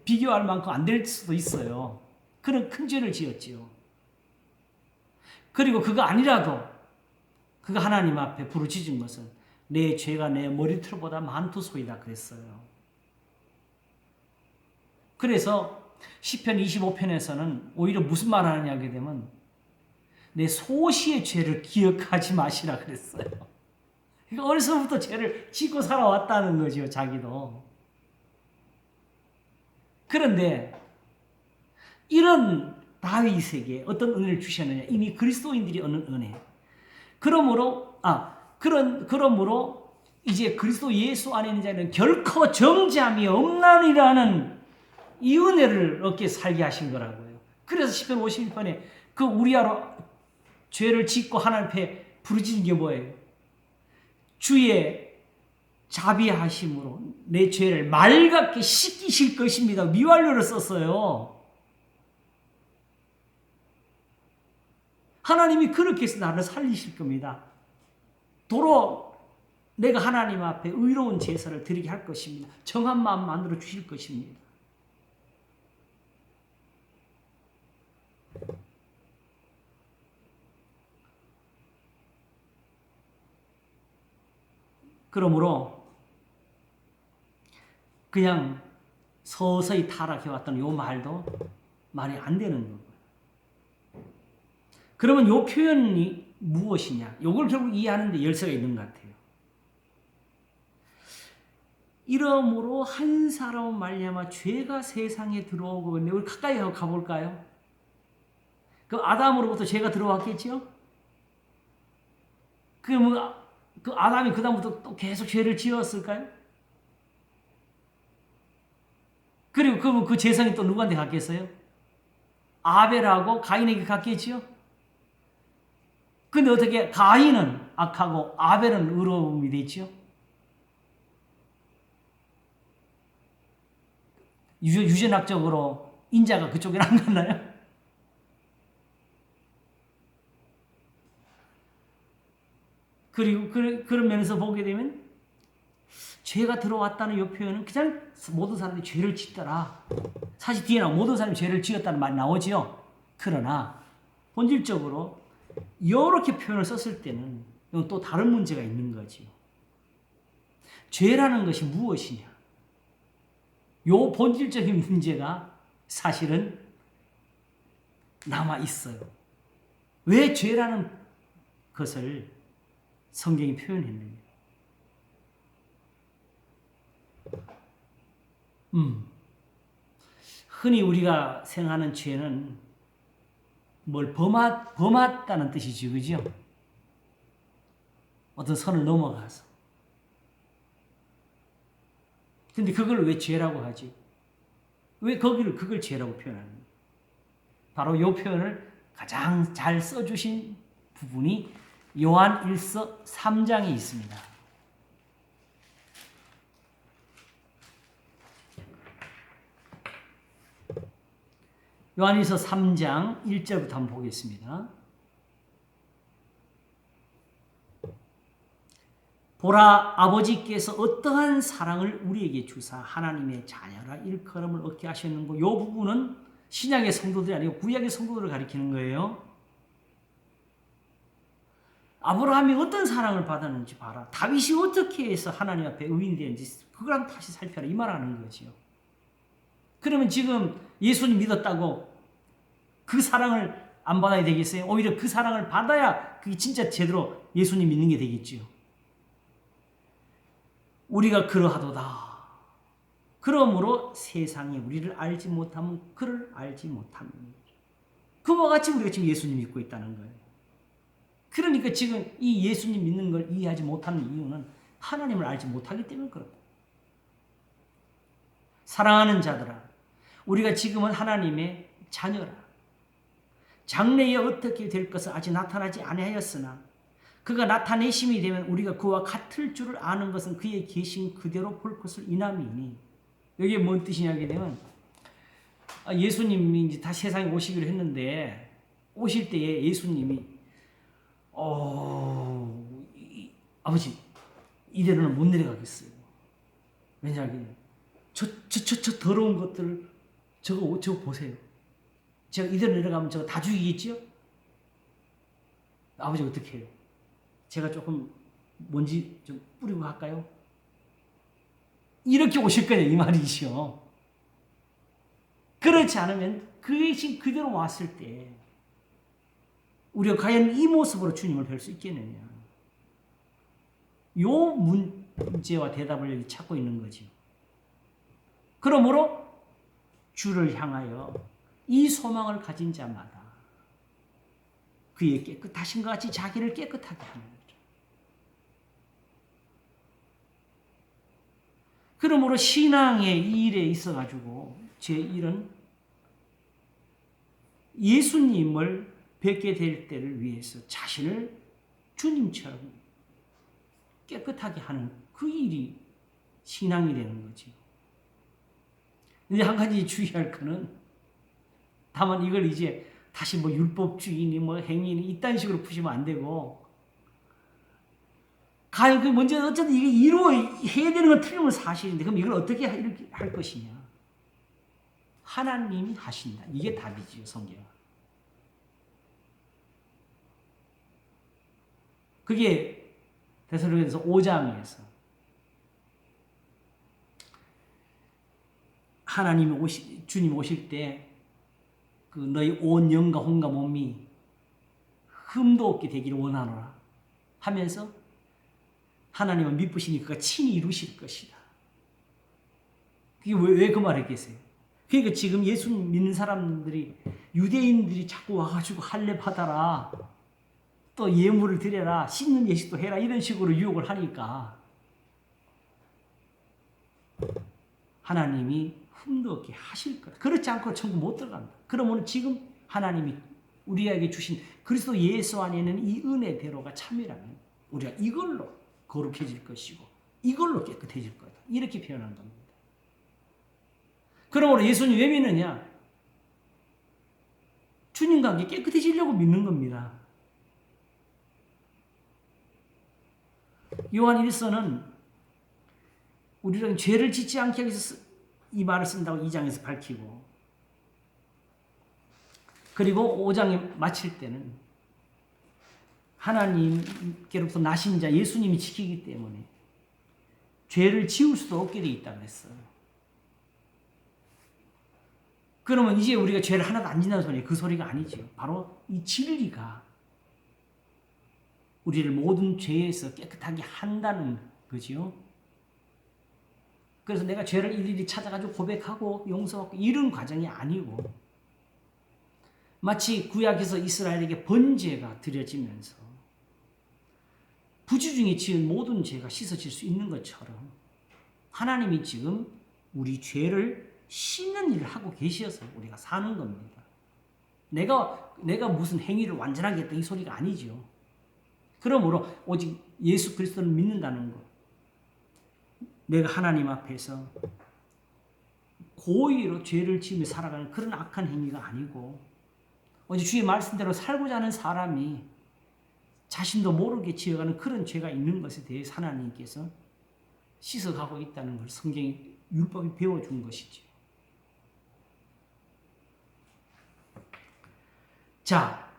[SPEAKER 1] 비교할 만큼 안 될 수도 있어요. 그런 큰 죄를 지었지요. 그리고 그거 아니라도 그가 하나님 앞에 부르짖은 것은 내 죄가 내 머리털보다 많도소이다 그랬어요. 그래서 시편 25편에서는 오히려 무슨 말 하느냐 하게 되면 내 소시의 죄를 기억하지 마시라 그랬어요. 그러니까 어려서부터 죄를 짓고 살아왔다는 거죠, 자기도. 그런데 이런 다윗에게 어떤 은혜를 주셨느냐? 이미 그리스도인들이 얻는 은혜. 그러므로 이제 그리스도 예수 안에 있는 자는 결코 정죄함이 없나니라는 이 은혜를 얻게 살게 하신 거라고요. 그래서 시편 51편에 그 우리야로 죄를 짓고 하나님 앞에 부르짖는 게 뭐예요? 주의 자비하심으로 내 죄를 맑게 씻기실 것입니다. 미완료를 썼어요. 하나님이 그렇게 해서 나를 살리실 겁니다. 도로 내가 하나님 앞에 의로운 제사를 드리게 할 것입니다. 정한 마음 만들어 주실 것입니다. 그러므로 그냥 서서히 타락해왔던 요 말도 말이 안 되는 거예요. 그러면 요 표현이 무엇이냐? 요걸 결국 이해하는데 열쇠가 있는 것 같아요. 이러므로 한 사람 말미암아 죄가 세상에 들어오고 있는데 우리 가까이 가볼까요? 그 아담으로부터 죄가 들어왔겠죠? 그 아담이 그다음부터 또 계속 죄를 지었을까요? 그리고 그 재성이 또 누구한테 갔겠어요? 아벨하고 가인에게 갔겠지요? 근데 어떻게 가인은 악하고 아벨은 의로움이 됐지요? 유전학적으로 인자가 그쪽에 안 갔나요? 그리고 그런 면에서 보게 되면 죄가 들어왔다는 이 표현은 그냥 모든 사람들이 죄를 짓더라. 사실 뒤에 나오면 모든 사람이 죄를 지었다는 말이 나오지요. 그러나 본질적으로 이렇게 표현을 썼을 때는 이건 또 다른 문제가 있는 거지요. 죄라는 것이 무엇이냐? 요 본질적인 문제가 사실은 남아 있어요. 왜 죄라는 것을 성경이 표현했느냐? 흔히 우리가 생각하는 죄는 뭘 범했다는 뜻이죠, 그죠? 어떤 선을 넘어가서. 근데 그걸 왜 죄라고 하지? 왜 그걸 죄라고 표현하는가? 바로 이 표현을 가장 잘 써주신 부분이 요한 1서 3장에 있습니다. 요한일서 3장 1절부터 한번 보겠습니다. 보라, 아버지께서 어떠한 사랑을 우리에게 주사 하나님의 자녀라 일컬음을 얻게 하셨는고, 이 부분은 신약의 성도들이 아니고 구약의 성도들을 가리키는 거예요. 아브라함이 어떤 사랑을 받았는지 봐라. 다윗이 어떻게 해서 하나님 앞에 의인되는지 그걸 한번 다시 살펴라, 이 말하는 거지요. 그러면 지금 예수님 믿었다고 그 사랑을 안 받아야 되겠어요? 오히려 그 사랑을 받아야 그게 진짜 제대로 예수님 믿는 게 되겠지요. 우리가 그러하도다. 그러므로 세상이 우리를 알지 못하면 그를 알지 못합니다. 그와 같이 우리가 지금 예수님 믿고 있다는 거예요. 그러니까 지금 이 예수님 믿는 걸 이해하지 못하는 이유는 하나님을 알지 못하기 때문에 그렇다. 사랑하는 자들아, 우리가 지금은 하나님의 자녀라. 장래에 어떻게 될 것은 아직 나타나지 아니하였으나 그가 나타내심이 되면 우리가 그와 같을 줄을 아는 것은 그의 계신 그대로 볼 것을 인함이니. 여기에 뭔 뜻이냐 하게 되면 예수님이 이제 다 세상에 오시기로 했는데 오실 때에 예수님이 아버지 이대로는 못 내려가겠어요. 왜냐하면 저 더러운 것들 저거 보세요. 제가 이대로 내려가면 저거 다 죽이겠지요? 아버지 어떻게 해요? 제가 조금 먼지 좀 뿌리고 갈까요? 이렇게 오실 거예요, 이 말이죠. 그렇지 않으면 그의 신 그대로 왔을 때 우리가 과연 이 모습으로 주님을 뵐 수 있겠느냐? 요 문제와 대답을 여기 찾고 있는 거죠. 그러므로 주를 향하여 이 소망을 가진 자마다 그의 깨끗하신 것 같이 자기를 깨끗하게 하는 거죠. 그러므로 신앙의 이 일에 있어가지고 제 일은 예수님을 뵙게 될 때를 위해서 자신을 주님처럼 깨끗하게 하는 그 일이 신앙이 되는 거죠. 근데 한 가지 주의할 거는 다만 이걸 이제 다시 뭐 율법주의니 뭐 행위니 이딴 식으로 푸시면 안 되고 그 먼저 어쨌든 이게 이루어야 되는 건 틀림은 사실인데 그럼 이걸 어떻게 이렇게 할 것이냐? 하나님이 하신다. 이게 답이지요, 성경. 그게 데살로니가서 5장에서 주님 오실 때 그 너희 온 영과 혼과 몸이 흠도 없게 되기를 원하노라 하면서 하나님은 미쁘시니 그가 친히 이루실 것이다. 그게 왜 그 말을 했겠어요? 그러니까 지금 예수 믿는 사람들이 유대인들이 자꾸 와가지고 할례 받아라, 또 예물을 드려라, 씻는 예식도 해라 이런 식으로 유혹을 하니까 하나님이 흠도 없게 하실 거다. 그렇지 않고 천국 못 들어간다. 그러면 지금 하나님이 우리에게 주신 그리스도 예수 안에는 이 은혜대로가 참이라면 우리가 이걸로 거룩해질 것이고 이걸로 깨끗해질 거다. 이렇게 표현한 겁니다. 그러므로 예수님 왜 믿느냐? 주님과 함께 깨끗해지려고 믿는 겁니다. 요한 1서는 우리는 죄를 짓지 않게 하기 위해서 이 말을 쓴다고 2장에서 밝히고, 그리고 5장에 마칠 때는 하나님께로부터 나신 자 예수님이 지키기 때문에 죄를 지울 수도 없게 되어 있다고 했어요. 그러면 이제 우리가 죄를 하나도 안 짓는 소리, 그 소리가 아니죠. 바로 이 진리가 우리를 모든 죄에서 깨끗하게 한다는 거지요. 그래서 내가 죄를 일일이 찾아가지고 고백하고 용서하고 이런 과정이 아니고, 마치 구약에서 이스라엘에게 번제가 드려지면서 부지중에 지은 모든 죄가 씻어질 수 있는 것처럼 하나님이 지금 우리 죄를 씻는 일을 하고 계셔서 우리가 사는 겁니다. 내가 무슨 행위를 완전하게 했다 이 소리가 아니죠. 그러므로 오직 예수 그리스도를 믿는다는 것, 내가 하나님 앞에서 고의로 죄를 지으며 살아가는 그런 악한 행위가 아니고, 어제 주의 말씀대로 살고자 하는 사람이 자신도 모르게 지어가는 그런 죄가 있는 것에 대해서 하나님께서 씻어가고 있다는 걸 성경이 율법이 배워준 것이죠. 자,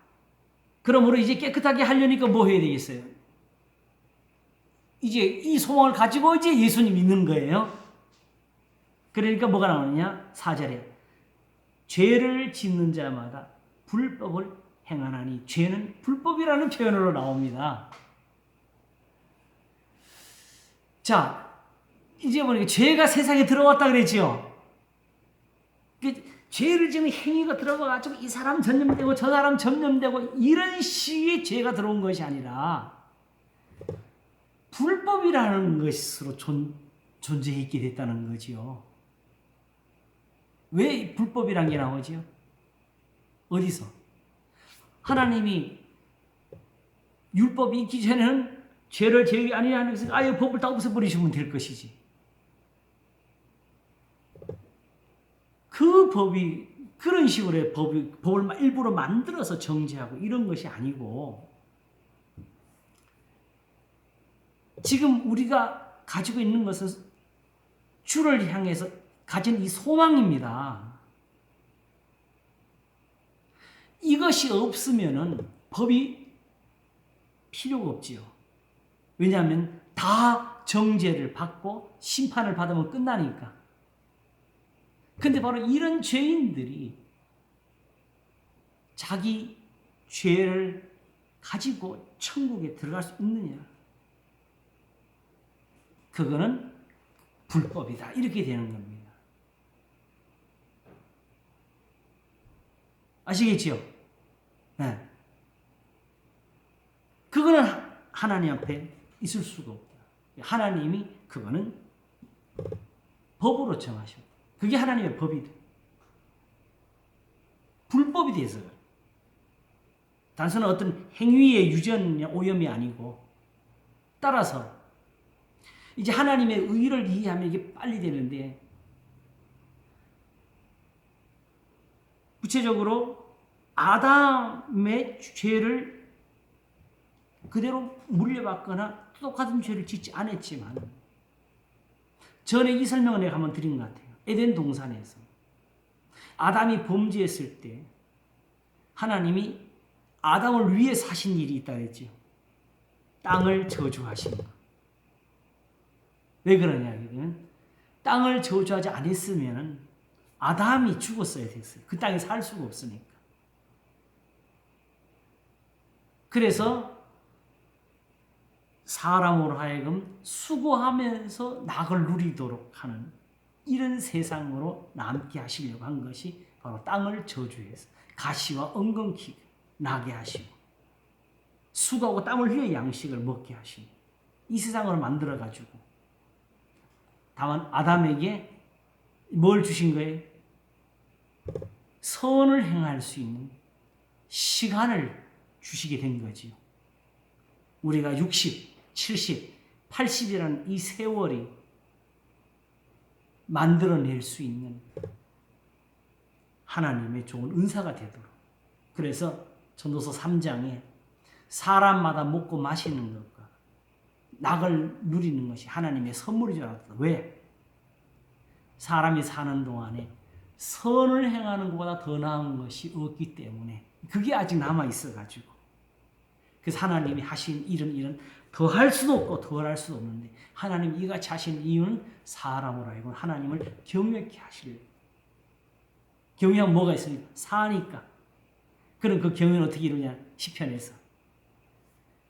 [SPEAKER 1] 그러므로 이제 깨끗하게 하려니까 뭐 해야 되겠어요? 이제 이 소망을 가지고 이제 예수님 믿는 거예요. 그러니까 뭐가 나오느냐? 4절에 죄를 짓는 자마다 불법을 행하나니, 죄는 불법이라는 표현으로 나옵니다. 자, 이제 보니까 죄가 세상에 들어왔다 그랬죠. 죄를 지는 행위가 들어가가지고 이 사람 전염되고 저 사람 전염되고 이런 식의 죄가 들어온 것이 아니라 불법이라는 것으로 존재했게 됐다는 거지요. 왜 불법이란 게 나오죠? 어디서? 하나님이 율법이 있기 전에는 죄를 제기 아니하는 것은 아예 법을 다 없애버리시면 될 것이지. 그 법이 그런 식으로 법을 일부러 만들어서 정죄하고 이런 것이 아니고, 지금 우리가 가지고 있는 것은 주를 향해서 가진 이 소망입니다. 이것이 없으면은 법이 필요가 없지요. 왜냐하면 다 정죄를 받고 심판을 받으면 끝나니까. 근데 바로 이런 죄인들이 자기 죄를 가지고 천국에 들어갈 수 있느냐? 그거는 불법이다. 이렇게 되는 겁니다. 아시겠지요? 네. 그거는 하나님 앞에 있을 수가 없다. 하나님이 그거는 법으로 정하셨다. 그게 하나님의 법이다. 불법이 돼서. 단순한 어떤 행위의 유전 오염이 아니고, 따라서 이제 하나님의 의를 이해하면 이게 빨리 되는데, 구체적으로 아담의 죄를 그대로 물려받거나 똑같은 죄를 짓지 않았지만, 전에 이 설명을 내가 한번 드린 것 같아요. 에덴 동산에서 아담이 범죄했을 때 하나님이 아담을 위해 사신 일이 있다 그랬죠. 땅을 저주하신 것. 왜 그러냐 하면, 땅을 저주하지 않았으면 아담이 죽었어야 됐어요. 그 땅에 살 수가 없으니까. 그래서 사람으로 하여금 수고하면서 낙을 누리도록 하는 이런 세상으로 남게 하시려고 한 것이 바로 땅을 저주해서 가시와 엉겅퀴 나게 하시고, 수고하고 땀을 흘려 양식을 먹게 하시고, 이 세상으로 만들어가지고, 다만 아담에게 뭘 주신 거예요? 선을 행할 수 있는 시간을 주시게 된 거지요. 우리가 60, 70, 80이라는 이 세월이 만들어낼 수 있는 하나님의 좋은 은사가 되도록. 그래서 전도서 3장에 사람마다 먹고 마시는 것과 낙을 누리는 것이 하나님의 선물인 줄 알았다. 왜? 사람이 사는 동안에 선을 행하는 것보다 더 나은 것이 없기 때문에, 그게 아직 남아있어가지고. 그래서 하나님이 하신 일은 더 할 수도 없고 덜 할 수도 없는데, 하나님이 이같이 하신 이유는 사람으로 하여금 하나님을 경외케 하시려고. 경외하면 뭐가 있습니까? 사니까. 그럼 그 경외는 어떻게 이루냐? 시편에서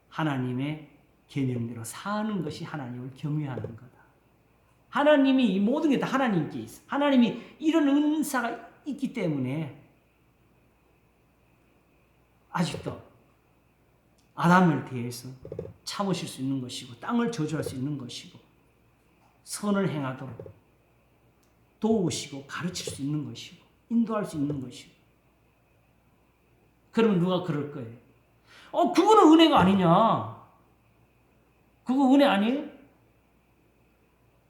[SPEAKER 1] 하나님의 계명대로 사는 것이 하나님을 경외하는 거다. 하나님이 이 모든 게 다 하나님께 있어. 하나님이 이런 은사가 있기 때문에 아직도 아담을 대해서 참으실 수 있는 것이고, 땅을 저주할 수 있는 것이고, 선을 행하도록 도우시고 가르칠 수 있는 것이고, 인도할 수 있는 것이고. 그러면 누가 그럴 거예요? 그거는 은혜가 아니냐? 그거 은혜 아니에요?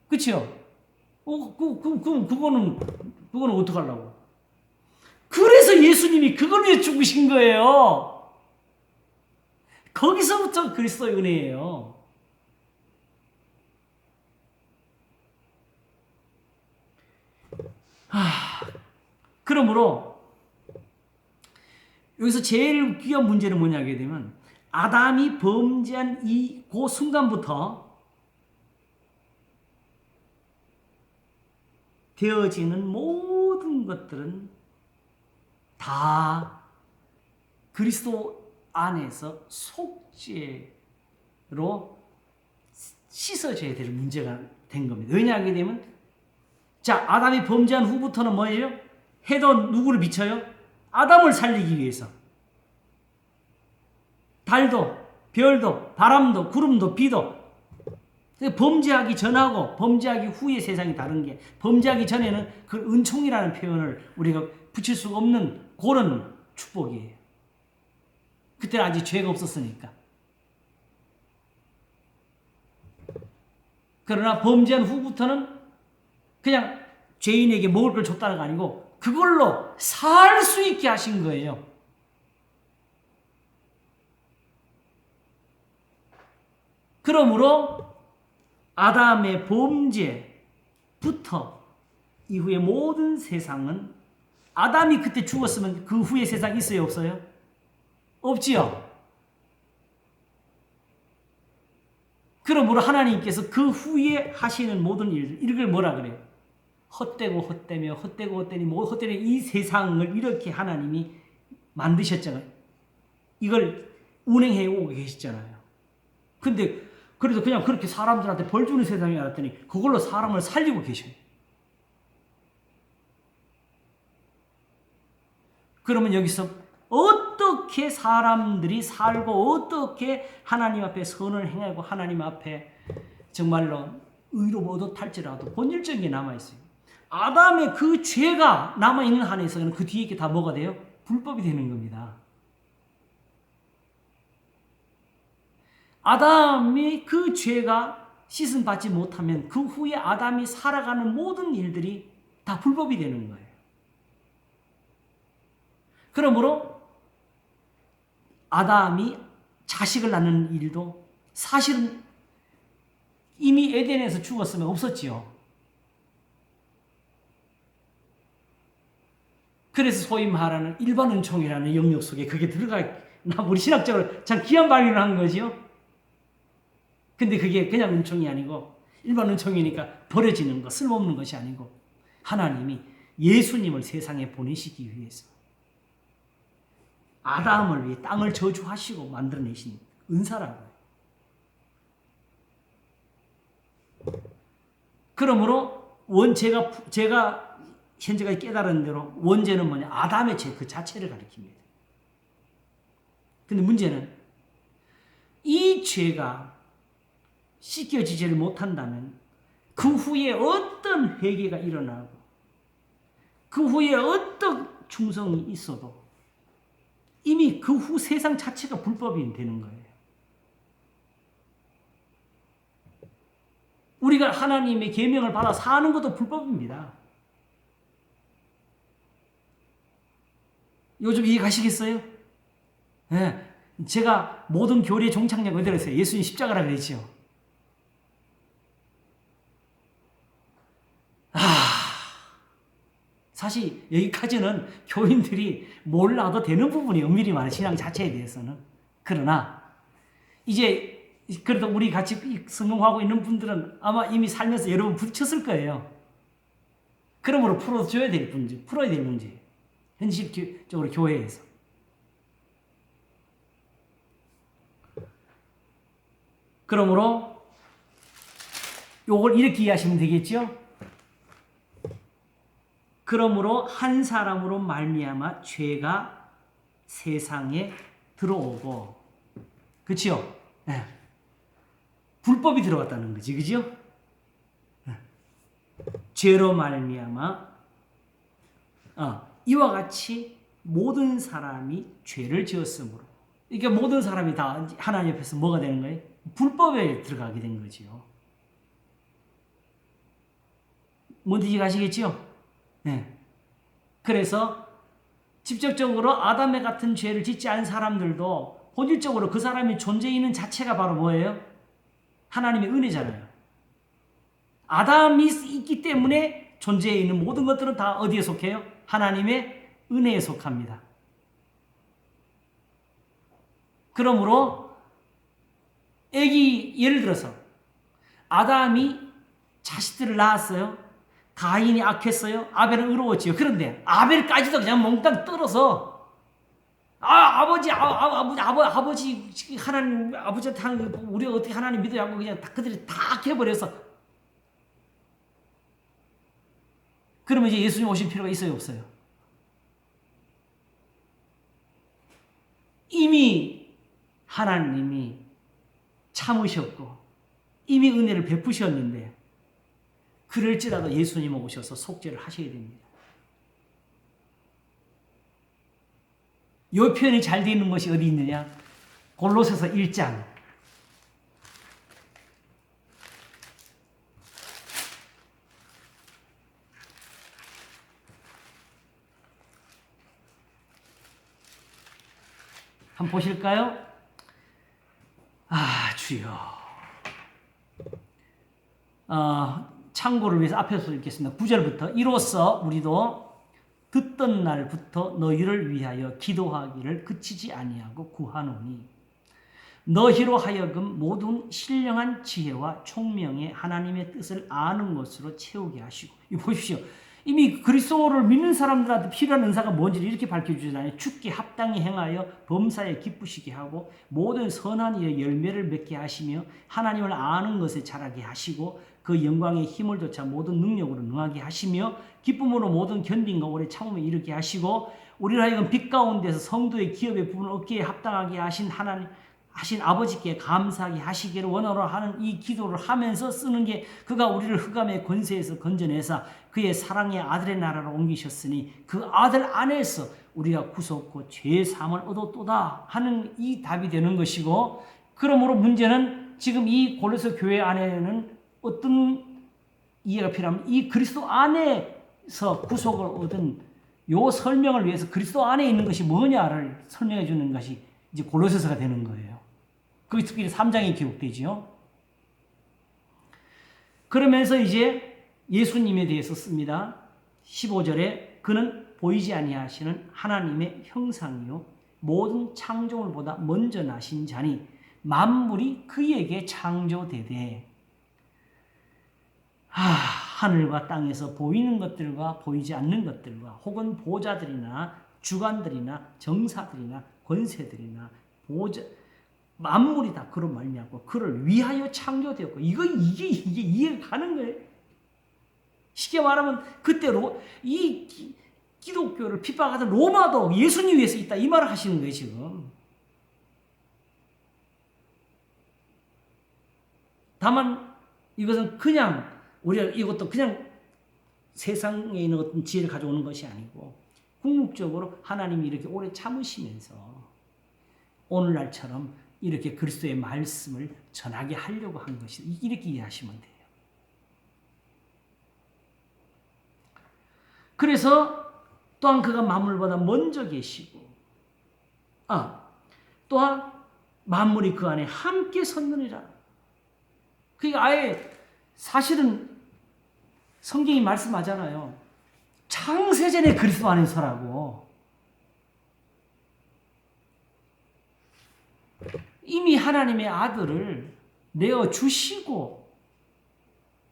[SPEAKER 1] 그치요? 그거는 어떡하려고? 그래서 예수님이 그걸 위해 죽으신 거예요. 거기서부터 그리스도의 은혜예요. 그러므로 여기서 제일 귀한 문제는 뭐냐 하게 되면, 아담이 범죄한 그 순간부터 되어지는 모든 것들은 다 그리스도 안에서 속죄로 씻어져야 될 문제가 된 겁니다. 왜냐 하게 되면, 자, 아담이 범죄한 후부터는 뭐예요? 해도 누구를 비춰요? 아담을 살리기 위해서. 달도, 별도, 바람도, 구름도, 비도. 범죄하기 전하고 범죄하기 후의 세상이 다른 게, 범죄하기 전에는 그 은총이라는 표현을 우리가 붙일 수가 없는 그런 축복이에요. 그때는 아직 죄가 없었으니까. 그러나 범죄한 후부터는 그냥 죄인에게 먹을 걸 줬다는 거 아니고 그걸로 살 수 있게 하신 거예요. 그러므로 아담의 범죄부터 이후의 모든 세상은, 아담이 그때 죽었으면 그 후에 세상 있어요, 없어요? 없지요. 그러므로 하나님께서 그 후에 하시는 모든 일들, 이걸 뭐라 그래요? 헛되고 헛되며 헛되고 헛되니 뭐 헛되니 이 세상을 이렇게 하나님이 만드셨잖아요. 이걸 운행해 오고 계시잖아요. 근데 그래도 그냥 그렇게 사람들한테 벌 주는 세상이 알았더니 그걸로 사람을 살리고 계셔요. 그러면 여기서 어떻게 사람들이 살고 어떻게 하나님 앞에 선을 행하고 하나님 앞에 정말로 의로 얻어탈지라도 본질적인 게 남아있어요. 아담의 그 죄가 남아있는 한에서는 그 뒤에 게 다 뭐가 돼요? 불법이 되는 겁니다. 아담이 그 죄가 씻음 받지 못하면 그 후에 아담이 살아가는 모든 일들이 다 불법이 되는 거예요. 그러므로 아담이 자식을 낳는 일도 사실은 이미 에덴에서 죽었으면 없었지요. 그래서 소위 말하는 일반 은총이라는 영역 속에 그게 우리 신학적으로 참 귀한 발견을 한 거지요. 근데 그게 그냥 은총이 아니고 일반 은총이니까 버려지는 거, 쓸모없는 것이 아니고 하나님이 예수님을 세상에 보내시기 위해서 아담을 위해 땅을 저주하시고 만들어내신 은사라고요. 그러므로 제가 현재까지 깨달은 대로 원죄는 뭐냐? 아담의 죄 그 자체를 가리킵니다. 근데 문제는 이 죄가 씻겨지지를 못한다면 그 후에 어떤 회개가 일어나고 그 후에 어떤 충성이 있어도 이미 그 후 세상 자체가 불법이 되는 거예요. 우리가 하나님의 계명을 받아 사는 것도 불법입니다. 요즘 이해 가시겠어요? 네. 제가 모든 교리의 종착역 어디로 했어요? 예수님 십자가라 그랬죠. 사실 여기까지는 교인들이 몰라도 되는 부분이 엄밀히 말해 신앙 자체에 대해서는. 그러나 이제 그래도 우리 같이 성공하고 있는 분들은 아마 이미 살면서 여러 번 부딪혔을 거예요. 그러므로 풀어줘야 될 문제, 풀어야 될 문제. 현실적으로 교회에서. 그러므로 요걸 이렇게 이해하시면 되겠죠? 그러므로 한 사람으로 말미암아 죄가 세상에 들어오고, 그렇죠? 네. 불법이 들어갔다는 거지, 그죠? 네. 죄로 말미암아 이와 같이 모든 사람이 죄를 지었으므로, 그러니까 모든 사람이 다 하나님 앞에서 뭐가 되는 거예요? 불법에 들어가게 된 거지요. 뭔지 이해가시겠죠? 네. 그래서 직접적으로 아담의 같은 죄를 짓지 않은 사람들도 본질적으로 그 사람이 존재 있는 자체가 바로 뭐예요? 하나님의 은혜잖아요. 아담이 있기 때문에 존재해 있는 모든 것들은 다 어디에 속해요? 하나님의 은혜에 속합니다. 그러므로 예를 들어서 아담이 자식들을 낳았어요. 가인이 악했어요. 아벨은 의로웠지요. 그런데 아벨까지도 그냥 몽땅 떨어서 아버지 하나님 아버지한테 우리가 어떻게 하나님 믿어야 하고 그냥 그들이 다 해버려서 그러면 이제 예수님 오실 필요가 있어요, 없어요? 이미 하나님이 참으셨고 이미 은혜를 베푸셨는데 그럴지라도 예수님 오셔서 속죄를 하셔야 됩니다. 이 표현이 잘 되어 있는 것이 어디 있느냐? 골로새서 1장. 한번 보실까요? 주여. 참고를 위해서 앞에서 읽겠습니다. 9절부터 이로써 우리도 듣던 날부터 너희를 위하여 기도하기를 그치지 아니하고 구하노니 너희로 하여금 모든 신령한 지혜와 총명의 하나님의 뜻을 아는 것으로 채우게 하시고. 이거 보십시오. 이미 그리스도를 믿는 사람들한테 필요한 은사가 뭔지를 이렇게 밝혀주잖아요. 죽게 합당히 행하여 범사에 기쁘시게 하고 모든 선한 일의 열매를 맺게 하시며 하나님을 아는 것에 자라게 하시고 그 영광의 힘을 쫓아 모든 능력으로 능하게 하시며 기쁨으로 모든 견딘과 오래 참음에 이르게 하시고 우리를 하여금 빛 가운데서 성도의 기업의 부분을 얻기에 합당하게 하신 아버지께 감사하게 하시기를 원하노라 하는 이 기도를 하면서 쓰는 게 그가 우리를 흑암의 권세에서 건져내사 그의 사랑의 아들의 나라로 옮기셨으니 그 아들 안에서 우리가 구속고 죄 사함을 얻었도다 하는 이 답이 되는 것이고 그러므로 문제는 지금 이 골로새 교회 안에는 어떤 이해가 필요하면 이 그리스도 안에서 구속을 얻은 요 설명을 위해서 그리스도 안에 있는 것이 뭐냐를 설명해 주는 것이 이제 골로새서가 되는 거예요. 그게 특별히 3장에 기록되지요. 그러면서 이제 예수님에 대해서 씁니다. 15절에 그는 보이지 아니하시는 하나님의 형상이요 모든 창조물보다 먼저 나신 자니 만물이 그에게 창조되되 하늘과 땅에서 보이는 것들과 보이지 않는 것들과 혹은 보좌들이나 주관들이나 정사들이나 권세들이나 만물이 다 그로 말미암고 그를 위하여 창조되었고 이게 이해가 가는 거예요. 쉽게 말하면 그때로 이 기독교를 핍박하던 로마도 예수님 위해서 있다 이 말을 하시는 거예요 지금. 다만 이것은 그냥 우리가 이것도 그냥 세상에 있는 어떤 지혜를 가져오는 것이 아니고 궁극적으로 하나님이 이렇게 오래 참으시면서 오늘날처럼 이렇게 그리스도의 말씀을 전하게 하려고 한 것이 이렇게 이해하시면 돼요. 그래서 또한 그가 만물보다 먼저 계시고 또한 만물이 그 안에 함께 섰느니라. 그러니까 아예 사실은 성경이 말씀하잖아요. 창세전에 그리스도 안에 서라고. 이미 하나님의 아들을 내어 주시고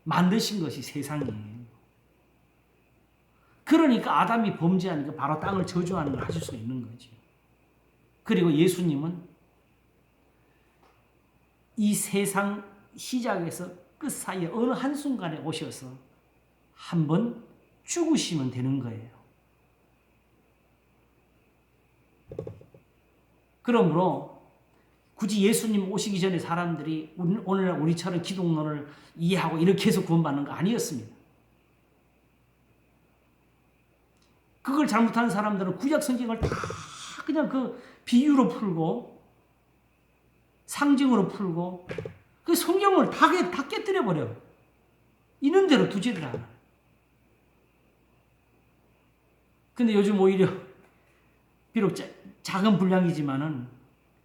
[SPEAKER 1] 만드신 것이 세상이에요. 그러니까 아담이 범죄하니까 바로 땅을 저주하는 걸 하실 수 있는 거죠. 그리고 예수님은 이 세상 시작에서 끝 사이에 어느 한순간에 오셔서 한번 죽으시면 되는 거예요. 그러므로 굳이 예수님 오시기 전에 사람들이 오늘날 우리처럼 기독론을 이해하고 이렇게 해서 구원받는 거 아니었습니다. 그걸 잘못하는 사람들은 구약 성경을 다 그냥 그 비유로 풀고 상징으로 풀고 그 성경을 다 깨뜨려 버려. 있는 대로 두지를 않아. 근데 요즘 오히려 비록 작은 분량이지만은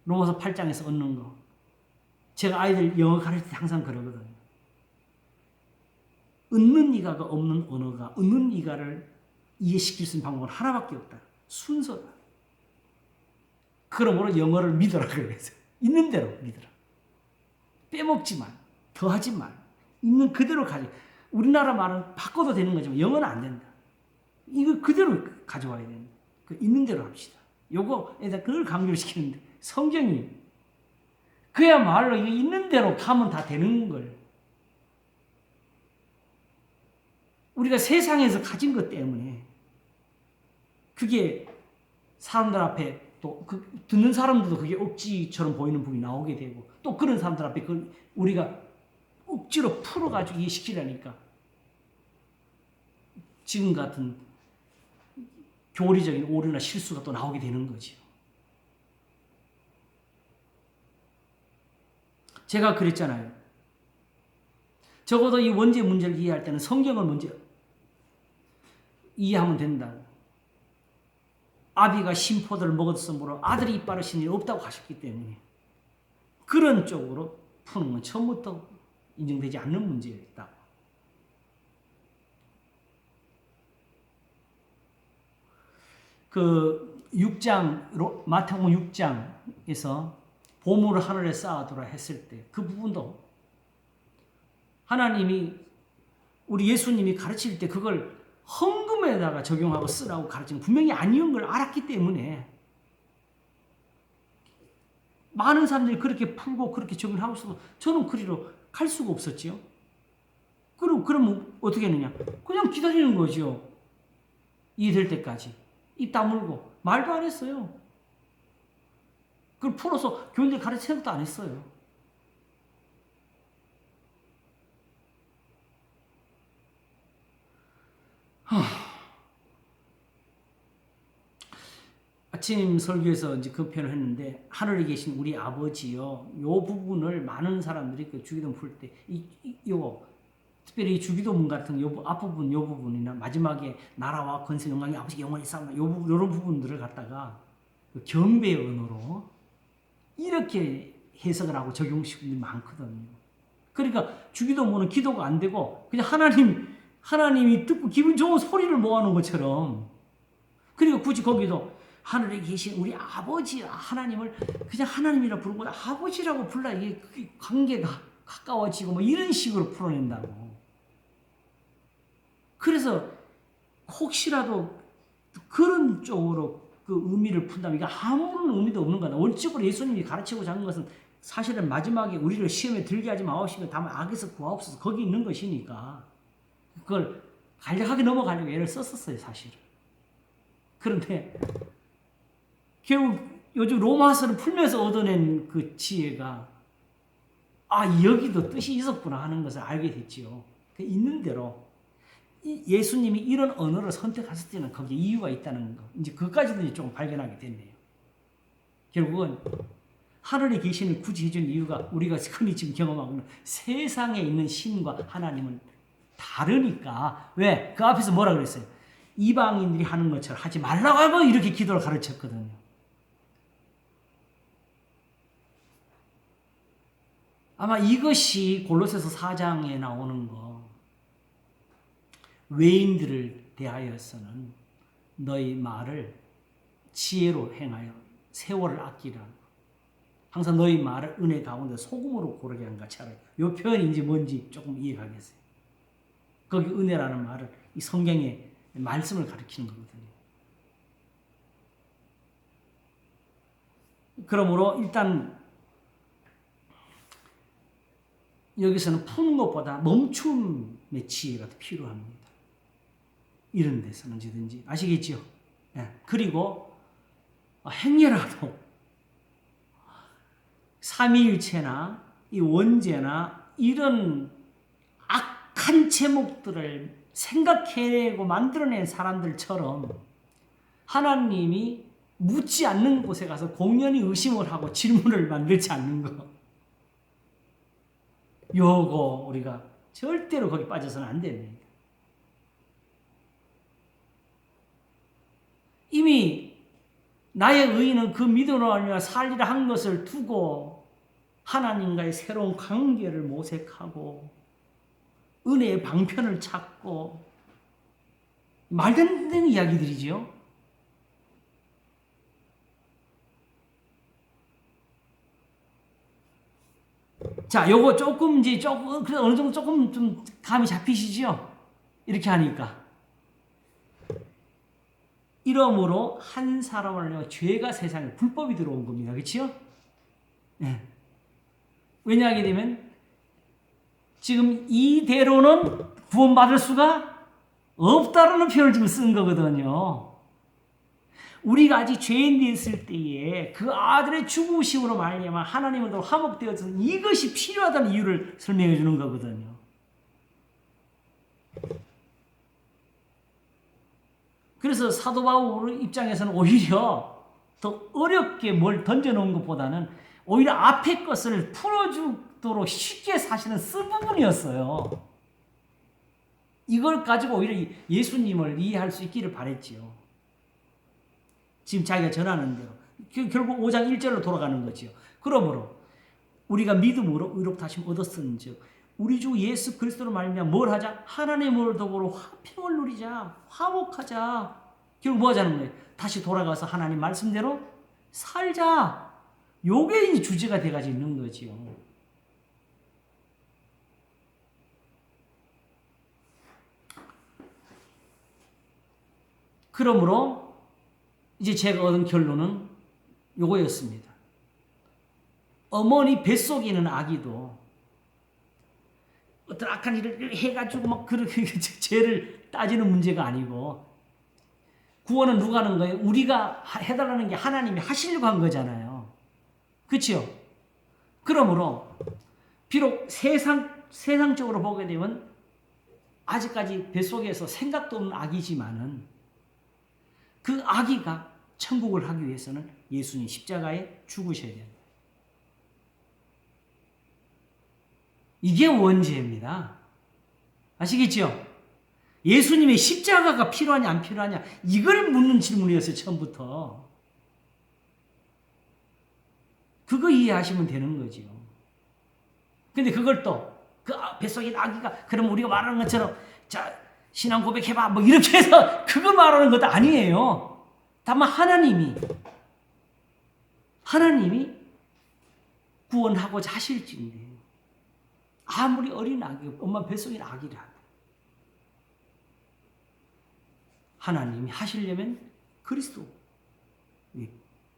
[SPEAKER 1] 로마서 8장에서 얻는 거. 제가 아이들 영어 가르칠 때 항상 그러거든요. 얻는 이가가 없는 언어가 얻는 이가를 이해시킬 수 있는 방법은 하나밖에 없다. 순서다. 그러므로 영어를 믿어라 그래서 있는 대로 믿어라. 빼먹지 말, 더하지 말, 있는 그대로 가져. 우리나라 말은 바꿔도 되는 거지만 영어는 안 된다. 이거 그대로 가져와야 된다. 있는 대로 합시다. 요거에다 그걸 강조를 시키는데 성경이 그야말로 이거 있는 대로 가면 다 되는 걸. 우리가 세상에서 가진 것 때문에 그게 사람들 앞에 또 듣는 사람들도 그게 억지처럼 보이는 부분이 나오게 되고 또 그런 사람들 앞에 우리가 억지로 풀어가지고 이해시키려니까 지금 같은 교리적인 오류나 실수가 또 나오게 되는 거죠. 제가 그랬잖아요. 적어도 이 원죄 문제를 이해할 때는 성경을 먼저 이해하면 된다. 아비가 심포도를 먹었으므로 아들이 이빨으신 일이 없다고 하셨기 때문에 그런 쪽으로 푸는 건 처음부터 인정되지 않는 문제였다. 그 6장 마태복음 6장에서 보물을 하늘에 쌓아두라 했을 때 그 부분도 하나님이 우리 예수님이 가르칠 때 그걸 헌금에다가 적용하고 쓰라고 가르치는 분명히 아니온 걸 알았기 때문에 많은 사람들이 그렇게 풀고 그렇게 적용하고 있어도 저는 그리로 갈 수가 없었지요. 그럼 어떻게 했느냐? 그냥 기다리는 거죠. 이해될 때까지. 입 다물고 말도 안 했어요. 그걸 풀어서 교인들 가르치는 것도 안 했어요. 아침 설교에서 이제 그 표현을 했는데 하늘에 계신 우리 아버지요. 요 부분을 많은 사람들이 그 주기도문 풀 때 요거 특별히 이 주기도문 같은 요 앞부분 요 부분이나 마지막에 나라와 권세 영광이 아버지께 영원히 쌓는다 요 부분 요런 부분들을 갖다가 그 경배의 언어로 이렇게 해석을 하고 적용시키는 분들이 많거든요. 그러니까 주기도문은 기도가 안 되고 그냥 하나님이 듣고 기분 좋은 소리를 모아놓은 것처럼 그리고 굳이 거기도 하늘에 계신 우리 아버지 하나님을 그냥 하나님이라 부르고 아버지라고 불러 이게 관계가 가까워지고 뭐 이런 식으로 풀어낸다고. 그래서 혹시라도 그런 쪽으로 그 의미를 푼다면 이게 아무런 의미도 없는 거다. 원칙으로 예수님이 가르치고자 하는 것은 사실은 마지막에 우리를 시험에 들게 하지 마옵시며 다만 악에서 구하옵소서 거기 있는 것이니까 그걸 간략하게 넘어가려고 애를 썼었어요 사실은. 그런데 결국 요즘 로마서를 풀면서 얻어낸 그 지혜가 여기도 뜻이 있었구나 하는 것을 알게 됐지요. 있는 대로 예수님이 이런 언어를 선택했을 때는 거기에 이유가 있다는 거. 이제 그것까지도 이제 조금 발견하게 됐네요. 결국은 하늘에 계시는 굳이 해준 이유가 우리가 흔히 지금 경험하고는 세상에 있는 신과 하나님은 다르니까. 왜? 그 앞에서 뭐라 그랬어요? 이방인들이 하는 것처럼 하지 말라고 하고 이렇게 기도를 가르쳤거든요. 아마 이것이 골로새서 4장에 나오는 거. 외인들을 대하여서는 너희 말을 지혜로 행하여 세월을 아끼라. 항상 너희 말을 은혜 가운데 소금으로 고르게 한 것처럼. 이 표현이 이제 뭔지 조금 이해가겠어요. 거기 은혜라는 말은 이 성경의 말씀을 가리키는 거거든요. 그러므로 일단 여기서는 푸는 것보다 멈춤의 지혜가 더 필요합니다. 이런 데서는 언제든지 아시겠죠? 예. 그리고 행여라도 삼위일체나 이 원죄나 이런 악한 제목들을 생각해내고 만들어낸 사람들처럼 하나님이 묻지 않는 곳에 가서 공연히 의심을 하고 질문을 만들지 않는 거. 요거 우리가 절대로 거기 빠져서는 안 됩니다. 이미 나의 의인은 그 믿음으로 말미암아 살리라 한 것을 두고 하나님과의 새로운 관계를 모색하고 은혜의 방편을 찾고 말도 안 되는 이야기들이죠. 자, 요거 조금 그래도 어느 정도 조금 좀 감이 잡히시죠? 이렇게 하니까. 이러므로 한 사람을 위해 죄가 세상에 불법이 들어온 겁니다. 그렇죠? 네. 왜냐하게 되면 지금 이대로는 구원받을 수가 없다라는 표현을 지금 쓴 거거든요. 우리가 아직 죄인 되었을 때에 그 아들의 죽으심으로 말미암아 하나님으로 화목되어서 이것이 필요하다는 이유를 설명해 주는 거거든요. 그래서 사도 바울 입장에서는 오히려 더 어렵게 뭘 던져놓은 것보다는 오히려 앞에 것을 풀어주도록 쉽게 사실은 쓴 부분이었어요. 이걸 가지고 오히려 예수님을 이해할 수 있기를 바랬지요. 지금 자기가 전하는 대로. 결국 5장 1절로 돌아가는 거지요. 그러므로 우리가 믿음으로 의롭다 하심 얻었은즉 우리 주 예수 그리스도로 말미암아 뭘 하자? 하나님을 더불어 화평을 누리자. 화목하자. 결국 뭐 하자는 거예요? 다시 돌아가서 하나님 말씀대로 살자. 요게 이제 주제가 돼가지고 있는 거지요. 그러므로 이제 제가 얻은 결론은 요거였습니다. 어머니 뱃속에 있는 아기도 어떤 악한 일을 해가지고 막 그렇게 죄를 따지는 문제가 아니고 구원은 누가 하는 거예요? 우리가 해달라는 게 하나님이 하시려고 한 거잖아요. 그렇죠? 그러므로 비록 세상적으로 보게 되면 아직까지 뱃속에서 생각도 없는 아기지만은 그 아기가 천국을 하기 위해서는 예수님 십자가에 죽으셔야 돼요. 이게 원죄입니다. 아시겠죠? 예수님의 십자가가 필요하냐 안 필요하냐 이걸 묻는 질문이었어요. 처음부터. 그거 이해하시면 되는 거죠. 근데 그걸 또 그 뱃속에 아기가 그럼 우리가 말하는 것처럼 자 신앙 고백해봐 뭐 이렇게 해서 그거 말하는 것도 아니에요. 다만 하나님이 구원하고자 하실진데 아무리 어린 아기 엄마 뱃속에 아기라도 하나님이 하시려면 그리스도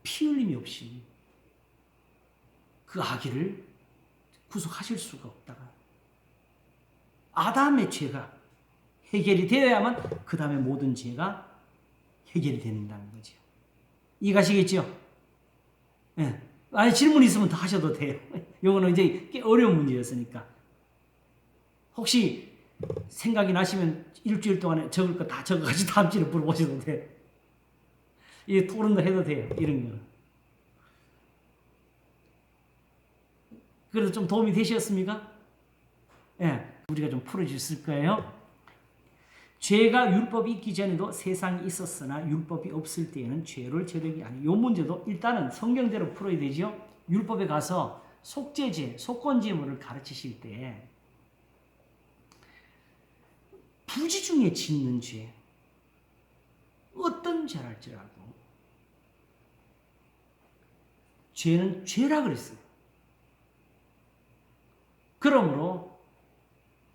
[SPEAKER 1] 피 흘림이 없이 그 아기를 구속하실 수가 없다가 아담의 죄가 해결이 되어야만 그 다음에 모든 죄가 해결이 된다는 거죠. 이해가시겠죠? 예. 아니 질문 있으면 더 하셔도 돼요. 이거는 이제 꽤 어려운 문제였으니까. 혹시 생각이 나시면 일주일 동안에 적을 거 다 적어가지고 다음 주에 물어보셔도 돼요. 이 토론도 해도 돼요. 이런 거. 그래도 좀 도움이 되셨습니까? 예. 우리가 좀 풀어졌을 거예요. 죄가 율법이 있기 전에도 세상이 있었으나 율법이 없을 때에는 죄를 제력이 아니에요. 이 문제도 일단은 성경대로 풀어야 되죠. 율법에 가서 속죄죄, 속건제물을 가르치실 때 부지 중에 짓는 죄, 어떤 죄랄지라도 죄는 죄라 그랬어요. 그러므로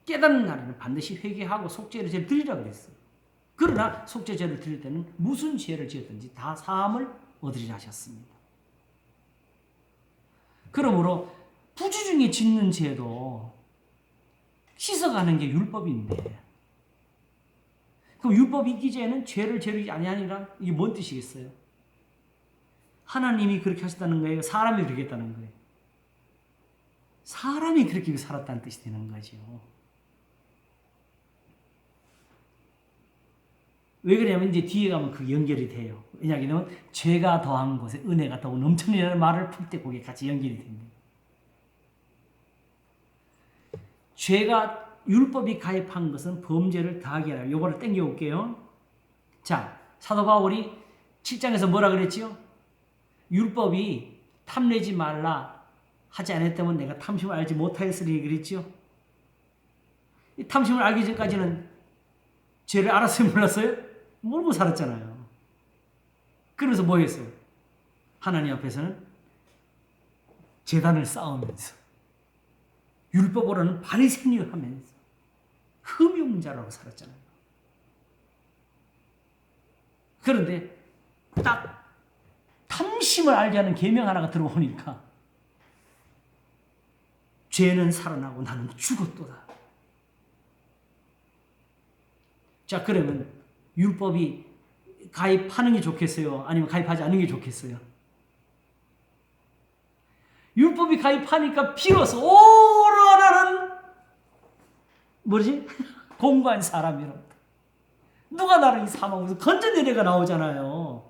[SPEAKER 1] 깨닫는 날에는 반드시 회개하고 속죄제를 드리라 그랬어요. 그러나 속죄제를 드릴 때는 무슨 죄를 지었든지 다 사함을 얻으리라 하셨습니다. 그러므로 부지 중에 짓는 죄도 씻어가는 게 율법인데 그럼 율법이 있기 전에는 죄를 제르지 아니하니라 이게 뭔 뜻이겠어요? 하나님이 그렇게 하셨다는 거예요? 사람이 그렇게 했다는 거예요? 사람이 그렇게 살았다는 뜻이 되는 거죠. 왜 그러냐면 이제 뒤에 가면 그 연결이 돼요. 왜냐하면 죄가 더한 곳에 은혜가 더욱 넘쳐나는 말을 풀 때 그게 같이 연결이 됩니다. 죄가 율법이 가입한 것은 범죄를 더하게 하라. 요거를 땡겨 올게요. 자, 사도 바울이 7장에서 뭐라 그랬지요? 율법이 탐내지 말라 하지 않았다면 내가 탐심을 알지 못하였으리 그랬죠. 이 탐심을 알기 전까지는 죄를 알았어요, 몰랐어요? 모르고 살았잖아요. 그러면서 뭐 했어요? 하나님 앞에서는 제단을 쌓으면서 율법으로는 바리새인을 하면서 흠용자라고 살았잖아요. 그런데 딱 탐심을 알게 하는 계명 하나가 들어오니까 죄는 살아나고 나는 죽었도다. 자, 그러면 율법이 가입하는 게 좋겠어요? 아니면 가입하지 않는 게 좋겠어요? 율법이 가입하니까 비로소 오라 나는 뭐지? 공고한 사람이랍니다. 누가 나를 이 사망에서 건져내려가 나오잖아요.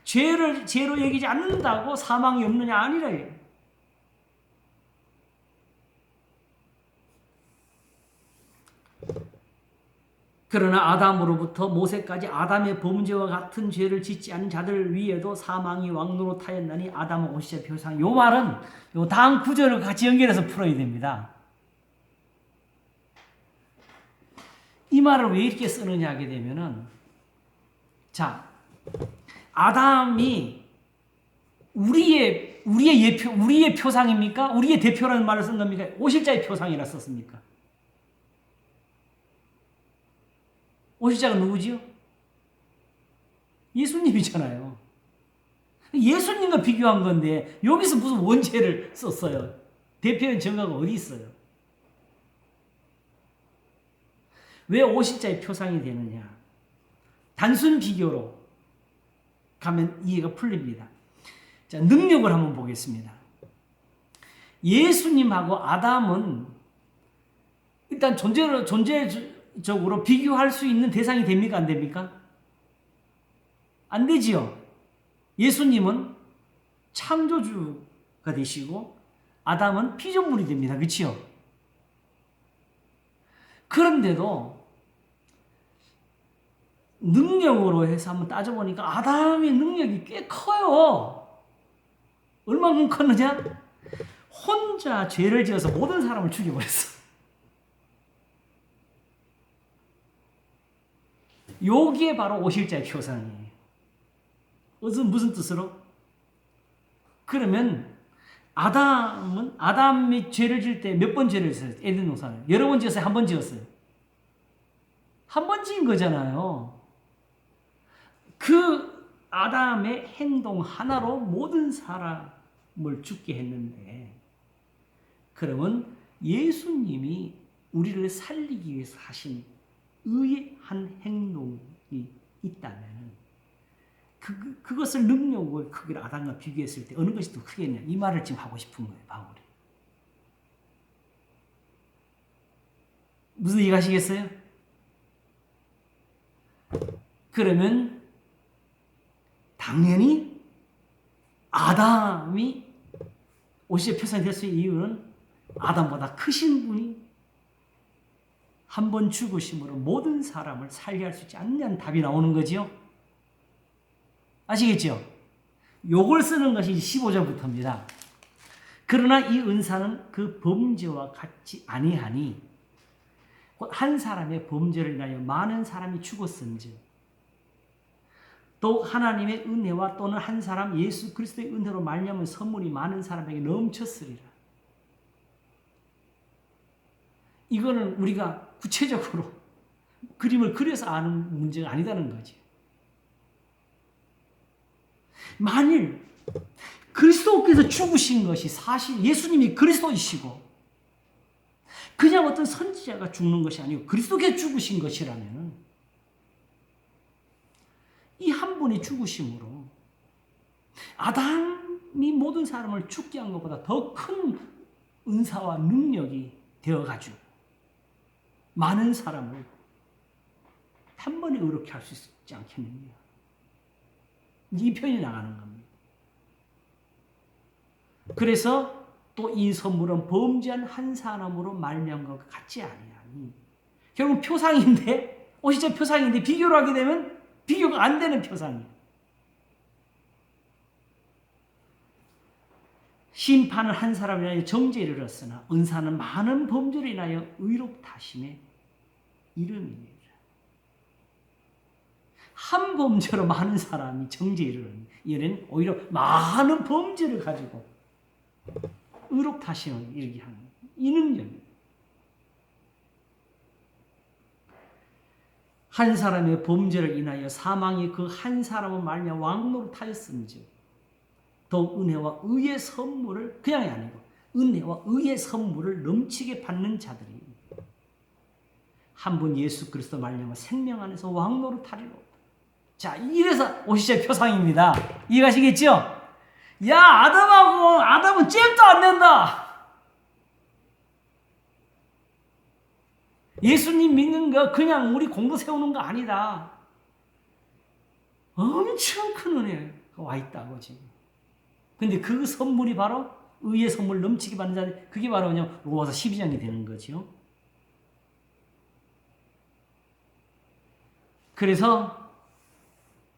[SPEAKER 1] 죄로 여기지 않는다고 사망이 없느냐 아니래요. 그러나 아담으로부터 모세까지 아담의 범죄와 같은 죄를 짓지 않은 자들 위에도 사망이 왕노릇하였나니 아담은 오시자 표상. 요 말은 요 다음 구절을 같이 연결해서 풀어야 됩니다. 이 말을 왜 이렇게 쓰느냐 하게 되면은 자, 아담이 우리의 예표, 우리의 표상입니까? 우리의 대표라는 말을 쓴 겁니까? 오실자의 표상이라 썼습니까? 오실자가 누구지요? 예수님이잖아요. 예수님과 비교한 건데 여기서 무슨 원죄를 썼어요? 대표인 증거가 어디 있어요? 왜 오실자의 표상이 되느냐? 단순 비교로 가면 이해가 풀립니다. 자, 능력을 한번 보겠습니다. 예수님하고 아담은 일단 존재적으로 비교할 수 있는 대상이 됩니까? 안 됩니까? 안 되지요. 예수님은 창조주가 되시고 아담은 피조물이 됩니다. 그렇지요? 그런데도 능력으로 해서 한번 따져보니까 아담의 능력이 꽤 커요. 얼마큼 컸느냐? 혼자 죄를 지어서 모든 사람을 죽여버렸어. 여기에 바로 오실자의 표상이에요. 무슨 뜻으로? 그러면 아담이 죄를 지을 때 몇 번 죄를 지었어요? 에덴 동산을 여러 번 지었어요? 한 번 지었어요? 한 번 지은 거잖아요. 그 아담의 행동 하나로 모든 사람을 죽게 했는데, 그러면 예수님이 우리를 살리기 위해서 하신 의의 한 행동이 있다면 그것을 능력을 크기를 아담과 비교했을 때 어느 것이 더 크겠냐, 이 말을 지금 하고 싶은 거예요, 바울이. 무슨 이해가 하시겠어요? 그러면 당연히 아담이 오시의 표상이 될 수 있는 이유는 아담보다 크신 분이 한 번 죽으심으로 모든 사람을 살게 할 수 있지 않냐는 답이 나오는 거지요. 아시겠죠? 요걸 쓰는 것이 15절부터입니다. 그러나 이 은사는 그 범죄와 같지 아니하니 곧 한 사람의 범죄를 인하여 많은 사람이 죽었은즉 또 하나님의 은혜와 또는 한 사람 예수 그리스도의 은혜로 말미암은 선물이 많은 사람에게 넘쳤으리라. 이거는 우리가 구체적으로 그림을 그려서 아는 문제가 아니다는 거지. 만일 그리스도께서 죽으신 것이 사실 예수님이 그리스도이시고 그냥 어떤 선지자가 죽는 것이 아니고 그리스도께서 죽으신 것이라면 이 한 분이 죽으심으로 아담이 모든 사람을 죽게 한 것보다 더 큰 은사와 능력이 되어가지고 많은 사람을 한 번에 의롭게 할 수 있지 않겠느냐. 이 편이 나가는 겁니다. 그래서 또 이 선물은 범죄한 한 사람으로 말미암은 것과 같지 아니하니 결국 표상인데 오시자 표상인데 비교를 하게 되면 비교가 안 되는 표상이에요. 심판은 한 사람을 인하여 정죄에 이르렀으나 은사는 많은 범죄를 인하여 의롭다 하심에 이름이니라. 한 범죄로 많은 사람이 정죄에 이르는 이는 오히려 많은 범죄를 가지고 의롭다 하심을 이르게 하는 이 능력입니다. 한 사람의 범죄를 인하여 사망이 그 한 사람을 말미암아 왕노릇하였은즉 더욱 은혜와 의의 선물을 그냥이 아니고 은혜와 의의 선물을 넘치게 받는 자들이 한 분 예수 그리스도 말미암아 생명 안에서 왕노릇하리로다. 자, 이래서 오시의 표상입니다. 이해가시겠죠? 야, 아담은 잽도 안 된다. 예수님 믿는 거 그냥 우리 공도 세우는 거 아니다. 엄청 큰 은혜가 와 있다고 지금. 근데 그 선물이 바로 의의 선물 넘치게 받는 자들, 그게 바로 그냥 로마서 12장이 되는 거죠. 그래서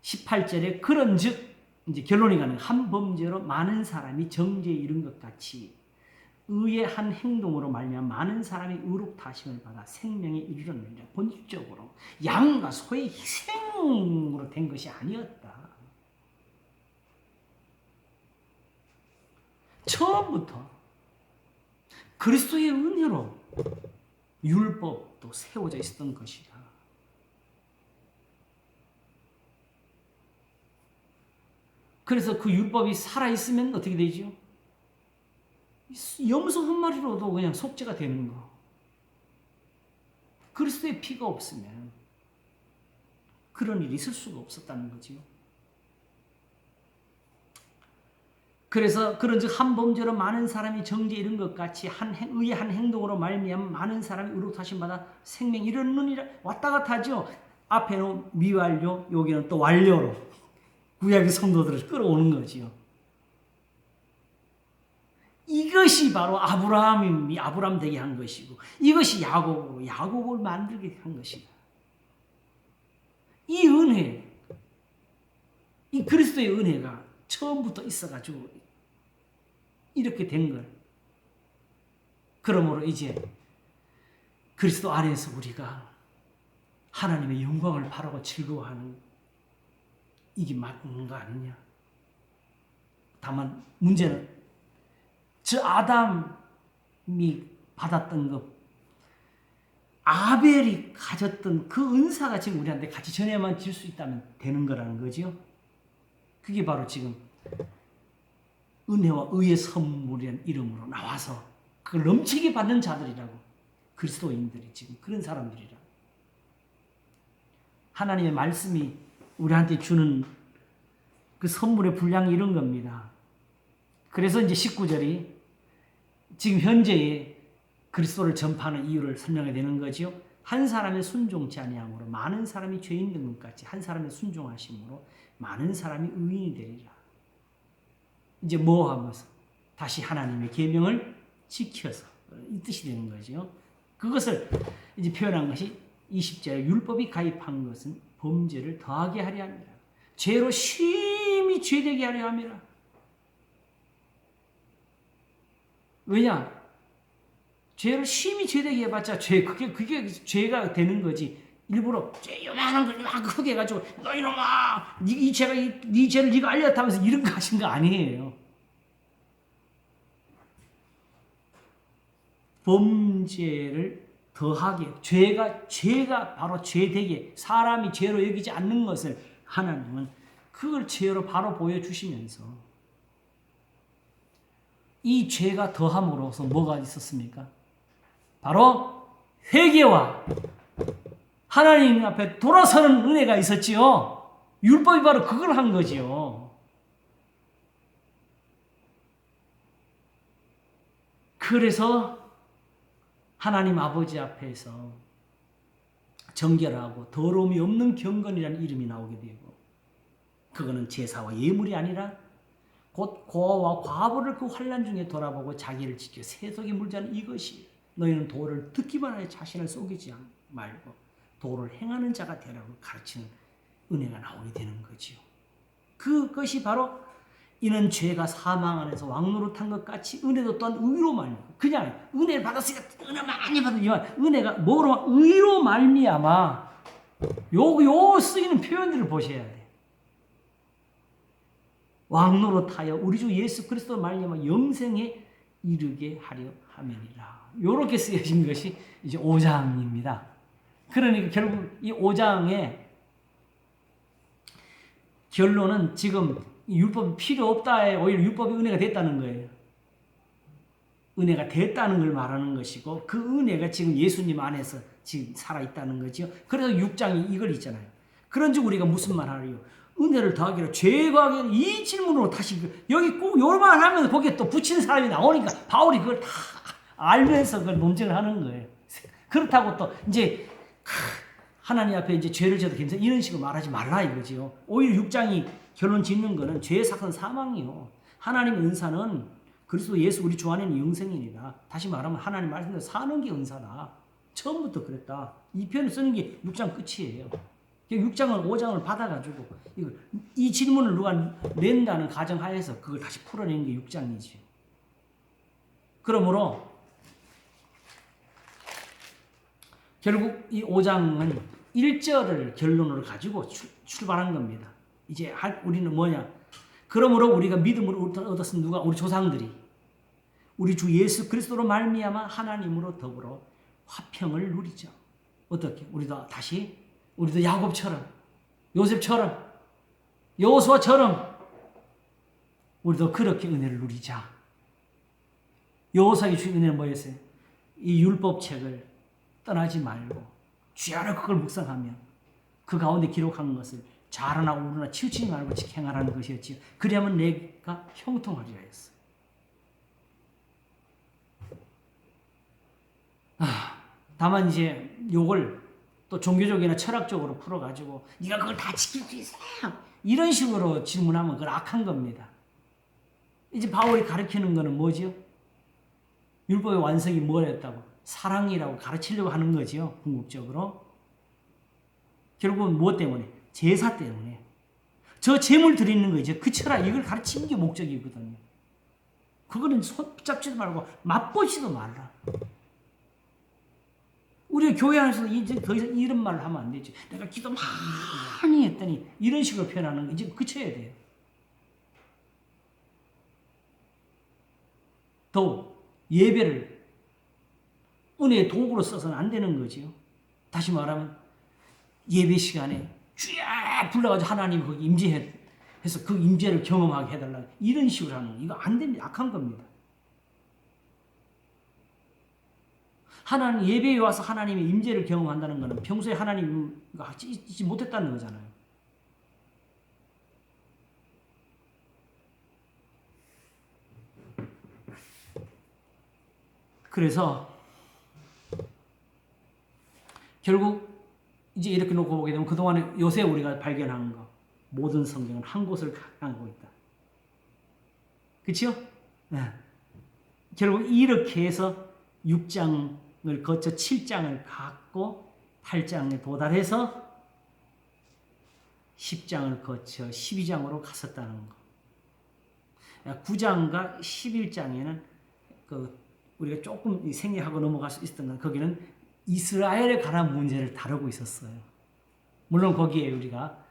[SPEAKER 1] 18절에 그런즉 이제 결론이 가는 한 범죄로 많은 사람이 정죄에 이른 것 같이 의의 한 행동으로 말미암아 많은 사람이 의롭다 하심을 받아 생명에 이르렀느니라. 본질적으로 양과 소의 희생으로 된 것이 아니었다. 처음부터 그리스도의 은혜로 율법도 세워져 있었던 것이다. 그래서 그 율법이 살아있으면 어떻게 되죠? 염소 한 마리로도 그냥 속죄가 되는 거. 그리스도의 피가 없으면 그런 일이 있을 수가 없었다는 거지요. 그래서 그런즉 한 범죄로 많은 사람이 정죄에 이른 것 같이 의의 한 행동으로 말미암아 많은 사람이 의롭다 하심 받아 생명 이르느니라. 왔다 갔다 하죠. 앞에는 미완료, 여기는 또 완료로. 구약의 성도들을 끌어오는 거지요. 이것이 바로 아브라함이 아브라함 되게 한 것이고 이것이 야곱을 만들게 한 것이다. 이 은혜, 이 그리스도의 은혜가 처음부터 있어가지고 이렇게 된 걸. 그러므로 이제 그리스도 안에서 우리가 하나님의 영광을 바라고 즐거워하는 이게 맞는 거 아니냐. 다만 문제는 저 아담이 받았던 것, 아벨이 가졌던 그 은사가 지금 우리한테 같이 전해만 질 수 있다면 되는 거라는 거죠. 그게 바로 지금 은혜와 의의 선물이라는 이름으로 나와서 그걸 넘치게 받는 자들이라고. 그리스도인들이 지금 그런 사람들이라. 하나님의 말씀이 우리한테 주는 그 선물의 분량이 이런 겁니다. 그래서 이제 19절이 지금 현재의 그리스도를 전파하는 이유를 설명해 되는 거죠. 한 사람의 순종치 아니함으로 많은 사람이 죄인 된 것 같이 한 사람의 순종하심으로 많은 사람이 의인이 되리라. 이제 뭐 하면서 다시 하나님의 계명을 지켜서 이 뜻이 되는 거죠. 그것을 이제 표현한 것이 20절에 율법이 가입한 것은 범죄를 더하게 하려 함이라. 죄로 심히 죄되게 하려 함이라. 왜냐? 죄를 심히 죄되게 해봤자 그게 죄가 되는 거지. 일부러 죄 요만한 걸 막 크게 해가지고 너 이놈아, 네 죄를 네가 알렸다면서 이런 거 하신 거 아니에요. 범죄를 더하게, 죄가 바로 죄되게, 사람이 죄로 여기지 않는 것을 하나님은 그걸 죄로 바로 보여주시면서 이 죄가 더함으로써 뭐가 있었습니까? 바로 회개와 하나님 앞에 돌아서는 은혜가 있었지요. 율법이 바로 그걸 한 거지요. 그래서 하나님 아버지 앞에서 정결하고 더러움이 없는 경건이라는 이름이 나오게 되고, 그거는 제사와 예물이 아니라 곧 고아와 과부를 그 환난 중에 돌아보고 자기를 지켜 세속에 물지 않은 이것이, 너희는 도를 듣기만 하여 자신을 속이지 말고 도를 행하는 자가 되라고 가르치는 은혜가 나오게 되는 거지요. 그것이 바로 이는 죄가 사망 안에서 왕노릇한 것 같이 은혜도 또한 의로 말미암아, 그냥 은혜를 받았으니까 은혜 많이 받으지만 은혜가 뭐로? 의로 말미암아. 요 쓰이는 표현들을 보셔야 돼. 왕노릇하여 우리 주 예수 그리스도 말미암아 영생에 이르게 하려 함이니라. 요렇게 쓰여진 것이 이제 5장입니다. 그러니까 결국 이 5장의 결론은 지금 율법이 필요 없다에 오히려 율법이 은혜가 됐다는 거예요. 은혜가 됐다는 걸 말하는 것이고, 그 은혜가 지금 예수님 안에서 지금 살아있다는 거죠. 그래서 6장이 이걸 있잖아요. 그런즉 우리가 무슨 말 하리요? 은혜를 더하기로 죄가 하기로, 이 질문으로 다시 여기 꼭 요만 하면 거기에 또 붙이는 사람이 나오니까 바울이 그걸 다 알면서 그걸 논쟁을 하는 거예요. 그렇다고 또 이제 하나님 앞에 이제 죄를 져도 괜찮아 이런 식으로 말하지 말라 이거지요. 오히려 6장이 결론 짓는 거는 죄의 삭은 사망이요. 하나님의 은사는 그리스도 예수 우리 주 안에는 영생이니라. 다시 말하면 하나님 말씀대로 사는 게 은사다. 처음부터 그랬다. 이 표현을 쓰는 게 6장 끝이에요. 6장은 5장을 받아가지고 이 질문을 누가 낸다는 가정하에서 그걸 다시 풀어내는 게 6장이죠. 그러므로 결국 이 5장은 1절을 결론으로 가지고 출발한 겁니다. 이제 우리는 뭐냐? 그러므로 우리가 믿음을 얻었은 누가? 우리 조상들이 우리 주 예수 그리스도로 말미암아 하나님으로 더불어 화평을 누리죠. 어떻게? 우리도 야곱처럼, 요셉처럼, 여호수아처럼 우리도 그렇게 은혜를 누리자. 여호수아에게 주신 은혜는 뭐였어요? 이 율법책을 떠나지 말고 주야로 그걸 묵상하며 그 가운데 기록한 것을 잘하나 오르나 치우치지 말고 행하라는 것이었지요. 그리하면 내가 형통하리라 했어요. 다만 이제 요걸 또 종교적이나 철학적으로 풀어가지고 네가 그걸 다 지킬 수 있어 이런 식으로 질문하면 그건 악한 겁니다. 이제 바울이 가르치는 거는 뭐죠? 율법의 완성이 뭐였다고? 사랑이라고 가르치려고 하는 거지요. 궁극적으로. 결국은 무엇 때문에? 제사 때문에. 저 제물 드리는 거 이제 그쳐라 이걸 가르치는 게 목적이거든요. 그거는 손 붙잡지도 말고 맛보지도 말라. 우리 교회 안에서도 이제 더 이상 이런 말을 하면 안 되지. 내가 기도 많이 했더니 이런 식으로 표현하는 거 이제 그쳐야 돼요. 또 예배를 은혜의 도구로 써서는 안 되는 거지요. 다시 말하면 예배 시간에 쫙 불러가지고 하나님 거기 임재해서 그 임재를 경험하게 해달라 이런 식으로 하는 거 이거 안 됩니다. 악한 겁니다. 하나님 예배에 와서 하나님의 임재를 경험한다는 것은 평소에 하나님과 같이 있지 못했다는 거잖아요. 그래서 결국 이제 이렇게 놓고 보게 되면 그동안에 요새 우리가 발견한 거 모든 성경은 한 곳을 가고 있다. 그렇죠? 네. 결국 이렇게 해서 6장을 거쳐 7장을 갖고 8장에 도달해서 10장을 거쳐 12장으로 갔었다는 거. 9장과 11장에는 우리가 조금 생략하고 넘어갈 수 있었던 건 거기는 이스라엘에 관한 문제를 다루고 있었어요. 물론 거기에 우리가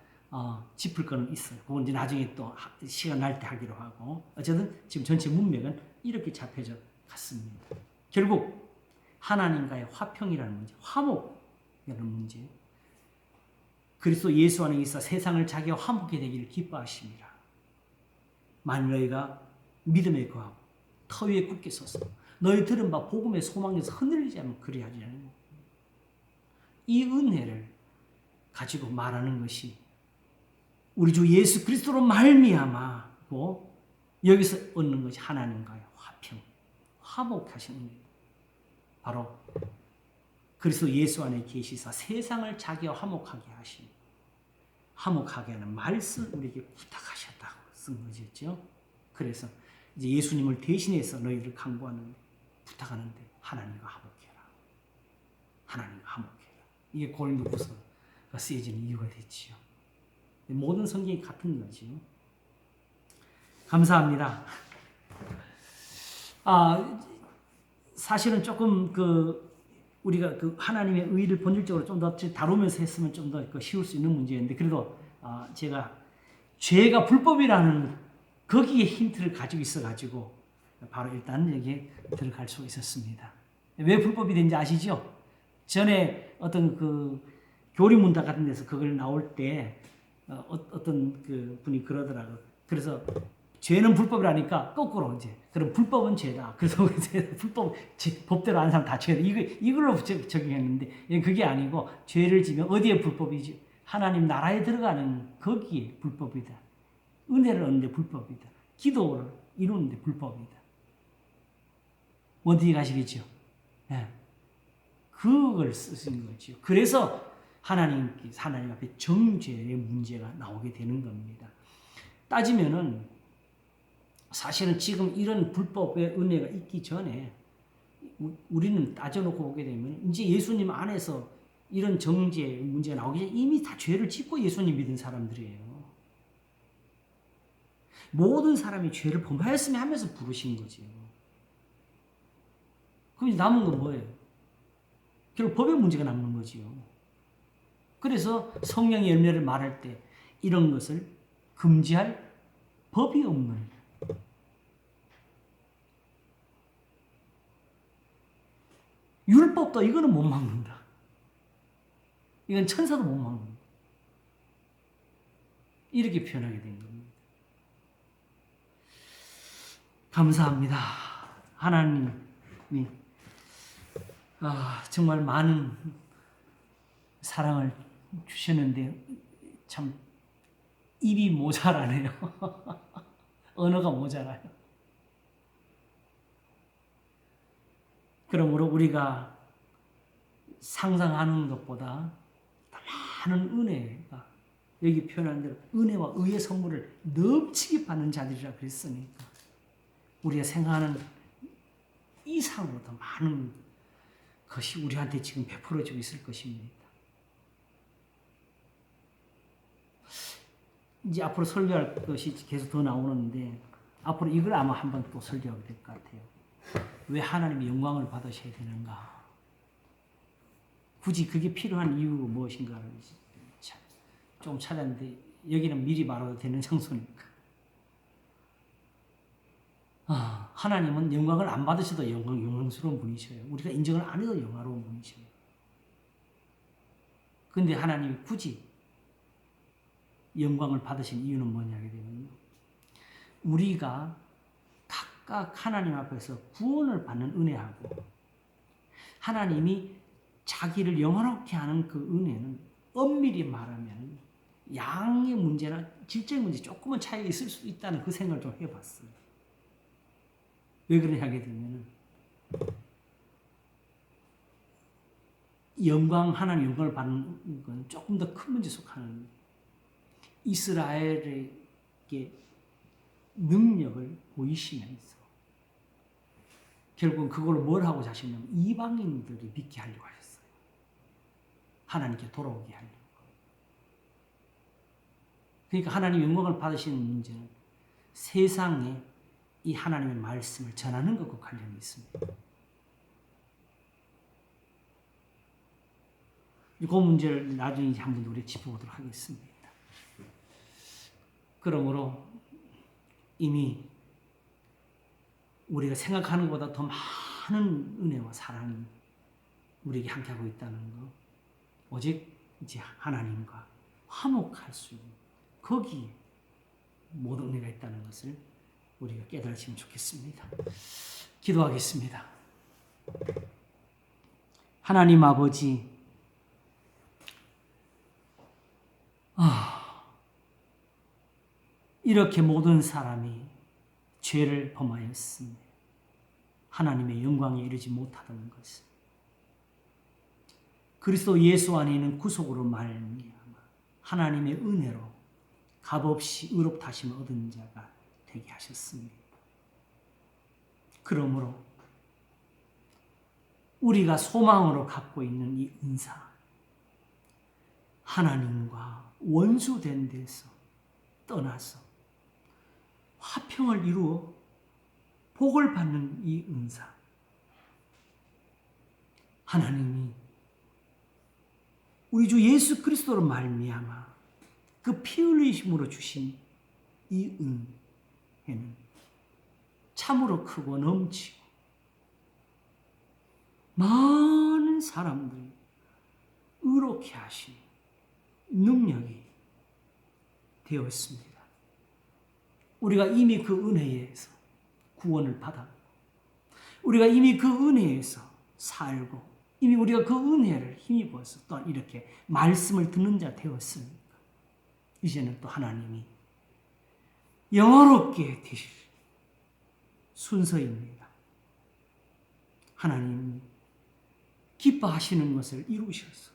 [SPEAKER 1] 짚을 거는 있어요. 그건 이제 나중에 또 시간 날 때 하기로 하고 어쨌든 지금 전체 문맥은 이렇게 잡혀져 갔습니다. 결국 하나님과의 화평이라는 문제, 화목이라는 문제. 그리스도 예수 안에 있어 세상을 자기와 화목게 되기를 기뻐하십니다. 만일 너희가 믿음에 거하고 터 위에 굳게 서서 너희 들은 바 복음의 소망에서 흔들리지 않으면 그리하지 않으면 이 은혜를 가지고 말하는 것이 우리 주 예수 그리스도로 말미암아고 여기서 얻는 것이 하나님과의 화평, 화목하시는 겁니다. 바로 그리스도 예수 안에 계시사 세상을 자기와 화목하게 하시니 화목하게 하는 말씀 우리에게 부탁하셨다고 쓴 것이었죠. 그래서 이제 예수님을 대신해서 너희를 강구하는데 부탁하는데 하나님과 화목해라. 하나님과 화목해라. 이게 고린도후서가 쓰여지는 이유가 됐지요. 모든 성경이 같은 거지요. 감사합니다. 사실은 조금 우리가 하나님의 의를 본질적으로 좀 더 다루면서 했으면 좀 더 쉬울 수 있는 문제였는데 그래도 제가 죄가 불법이라는 거기에 힌트를 가지고 있어가지고 바로 일단 여기에 들어갈 수 있었습니다. 왜 불법이 된지 아시죠? 전에 어떤 교리문답 같은 데서 그걸 나올 때 어떤 분이 그러더라고요. 그래서 죄는 불법이라니까 거꾸로 이제 그럼 불법은 죄다. 그래서 불법 법대로 하는 사람 다 죄다. 이걸로 적용했는데 그게 아니고 죄를 지면 어디에 불법이지? 하나님 나라에 들어가는 거기에 불법이다. 은혜를 얻는데 불법이다. 기도를 이루는데 불법이다. 어디 가시겠죠? 네. 그걸 쓰신 거죠. 그래서 하나님 앞에 정죄의 문제가 나오게 되는 겁니다. 따지면은 사실은 지금 이런 불법의 은혜가 있기 전에 우리는 따져놓고 보게 되면 이제 예수님 안에서 이런 정죄 문제가 나오기 전에 이미 다 죄를 짓고 예수님 믿은 사람들이에요. 모든 사람이 죄를 범하였으면 하면서 부르신 거지요. 그럼 남은 건 뭐예요? 결국 법의 문제가 남는 거지요. 그래서 성령의 열매를 말할 때 이런 것을 금지할 법이 없는 율법도 이거는 못 막는다. 이건 천사도 못 막는다. 이렇게 표현하게 된 겁니다. 감사합니다. 하나님이 정말 많은 사랑을 주셨는데 참 입이 모자라네요. 언어가 모자라요. 그러므로 우리가 상상하는 것보다 많은 은혜가 여기 표현한 대로 은혜와 의의 선물을 넘치게 받는 자들이라 그랬으니까 우리가 생각하는 이상으로 더 많은 것이 우리한테 지금 베풀어지고 있을 것입니다. 이제 앞으로 설교할 것이 계속 더 나오는데 앞으로 이걸 아마 한번 또 설교하게 될 것 같아요. 왜 하나님의 영광을 받으셔야 되는가? 굳이 그게 필요한 이유가 무엇인가를 좀 찾았는데 여기는 미리 말해도 되는 장소니까. 하나님은 영광을 안 받으셔도 영광스러운 분이셔요. 우리가 인정을 안 해도 영화로운 분이셔요. 근데 하나님이 굳이 영광을 받으신 이유는 뭐냐게 되면요. 우리가 각각 하나님 앞에서 구원을 받는 은혜하고 하나님이 자기를 영원하게 하는 그 은혜는 엄밀히 말하면 양의 문제나 질적인 문제 조금은 차이가 있을 수 있다는 그 생각을 좀 해봤어요. 왜 그러냐 하게 되면 하나님 영광을 받는 건 조금 더 큰 문제 속하는 이스라엘에게 능력을 보이시면서 결국은 그걸 뭘 하고 자시냐면 이방인들이 믿게 하려고 하셨어요. 하나님께 돌아오게 하려고. 그러니까 하나님 영광을 받으시는 문제는 세상에 이 하나님의 말씀을 전하는 것과 관련이 있습니다. 그 문제를 나중에 한번 우리 짚어보도록 하겠습니다. 그러므로 이미 우리가 생각하는 것보다 더 많은 은혜와 사랑이 우리에게 함께하고 있다는 것, 오직 이제 하나님과 화목할 수 있는 거기에 모든 은혜가 있다는 것을 우리가 깨달으시면 좋겠습니다. 기도하겠습니다. 하나님 아버지, 이렇게 모든 사람이 죄를 범하였으며 하나님의 영광에 이르지 못하던 것을 그리스도 예수 안에 있는 구속으로 말미암아 하나님의 은혜로 값없이 의롭다 하심을 얻은 자가 되게 하셨습니다. 그러므로 우리가 소망으로 갖고 있는 이 은사, 하나님과 원수된 데서 떠나서 화평을 이루어 복을 받는 이 은사, 하나님이 우리 주 예수 그리스도로 말미암아 그 피 흘리심으로 주신 이 은혜는 참으로 크고 넘치고 많은 사람들 의롭게 하신 능력이 되었습니다. 우리가 이미 그 은혜에서 구원을 받았고 우리가 이미 그 은혜에서 살고 이미 우리가 그 은혜를 힘입어서 또한 이렇게 말씀을 듣는 자 되었으니까 이제는 또 하나님이 영화롭게 되실 순서입니다. 하나님 기뻐하시는 것을 이루셔서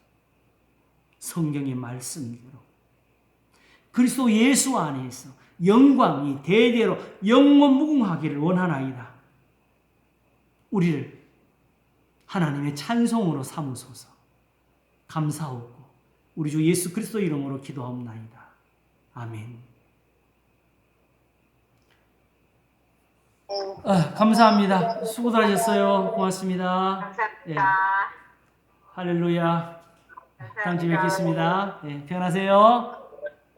[SPEAKER 1] 성경의 말씀대로 그리스도 예수 안에서 영광이 대대로 영원무궁하기를 원하나이다. 우리를 하나님의 찬송으로 삼으소서. 감사하고 우리 주 예수 그리스도 이름으로 기도하옵나이다. 아멘. 감사합니다. 수고들 하셨어요. 고맙습니다.
[SPEAKER 2] 감사합니다.
[SPEAKER 1] 예, 할렐루야. 다음 주에 뵙겠습니다. 예, 평안하세요.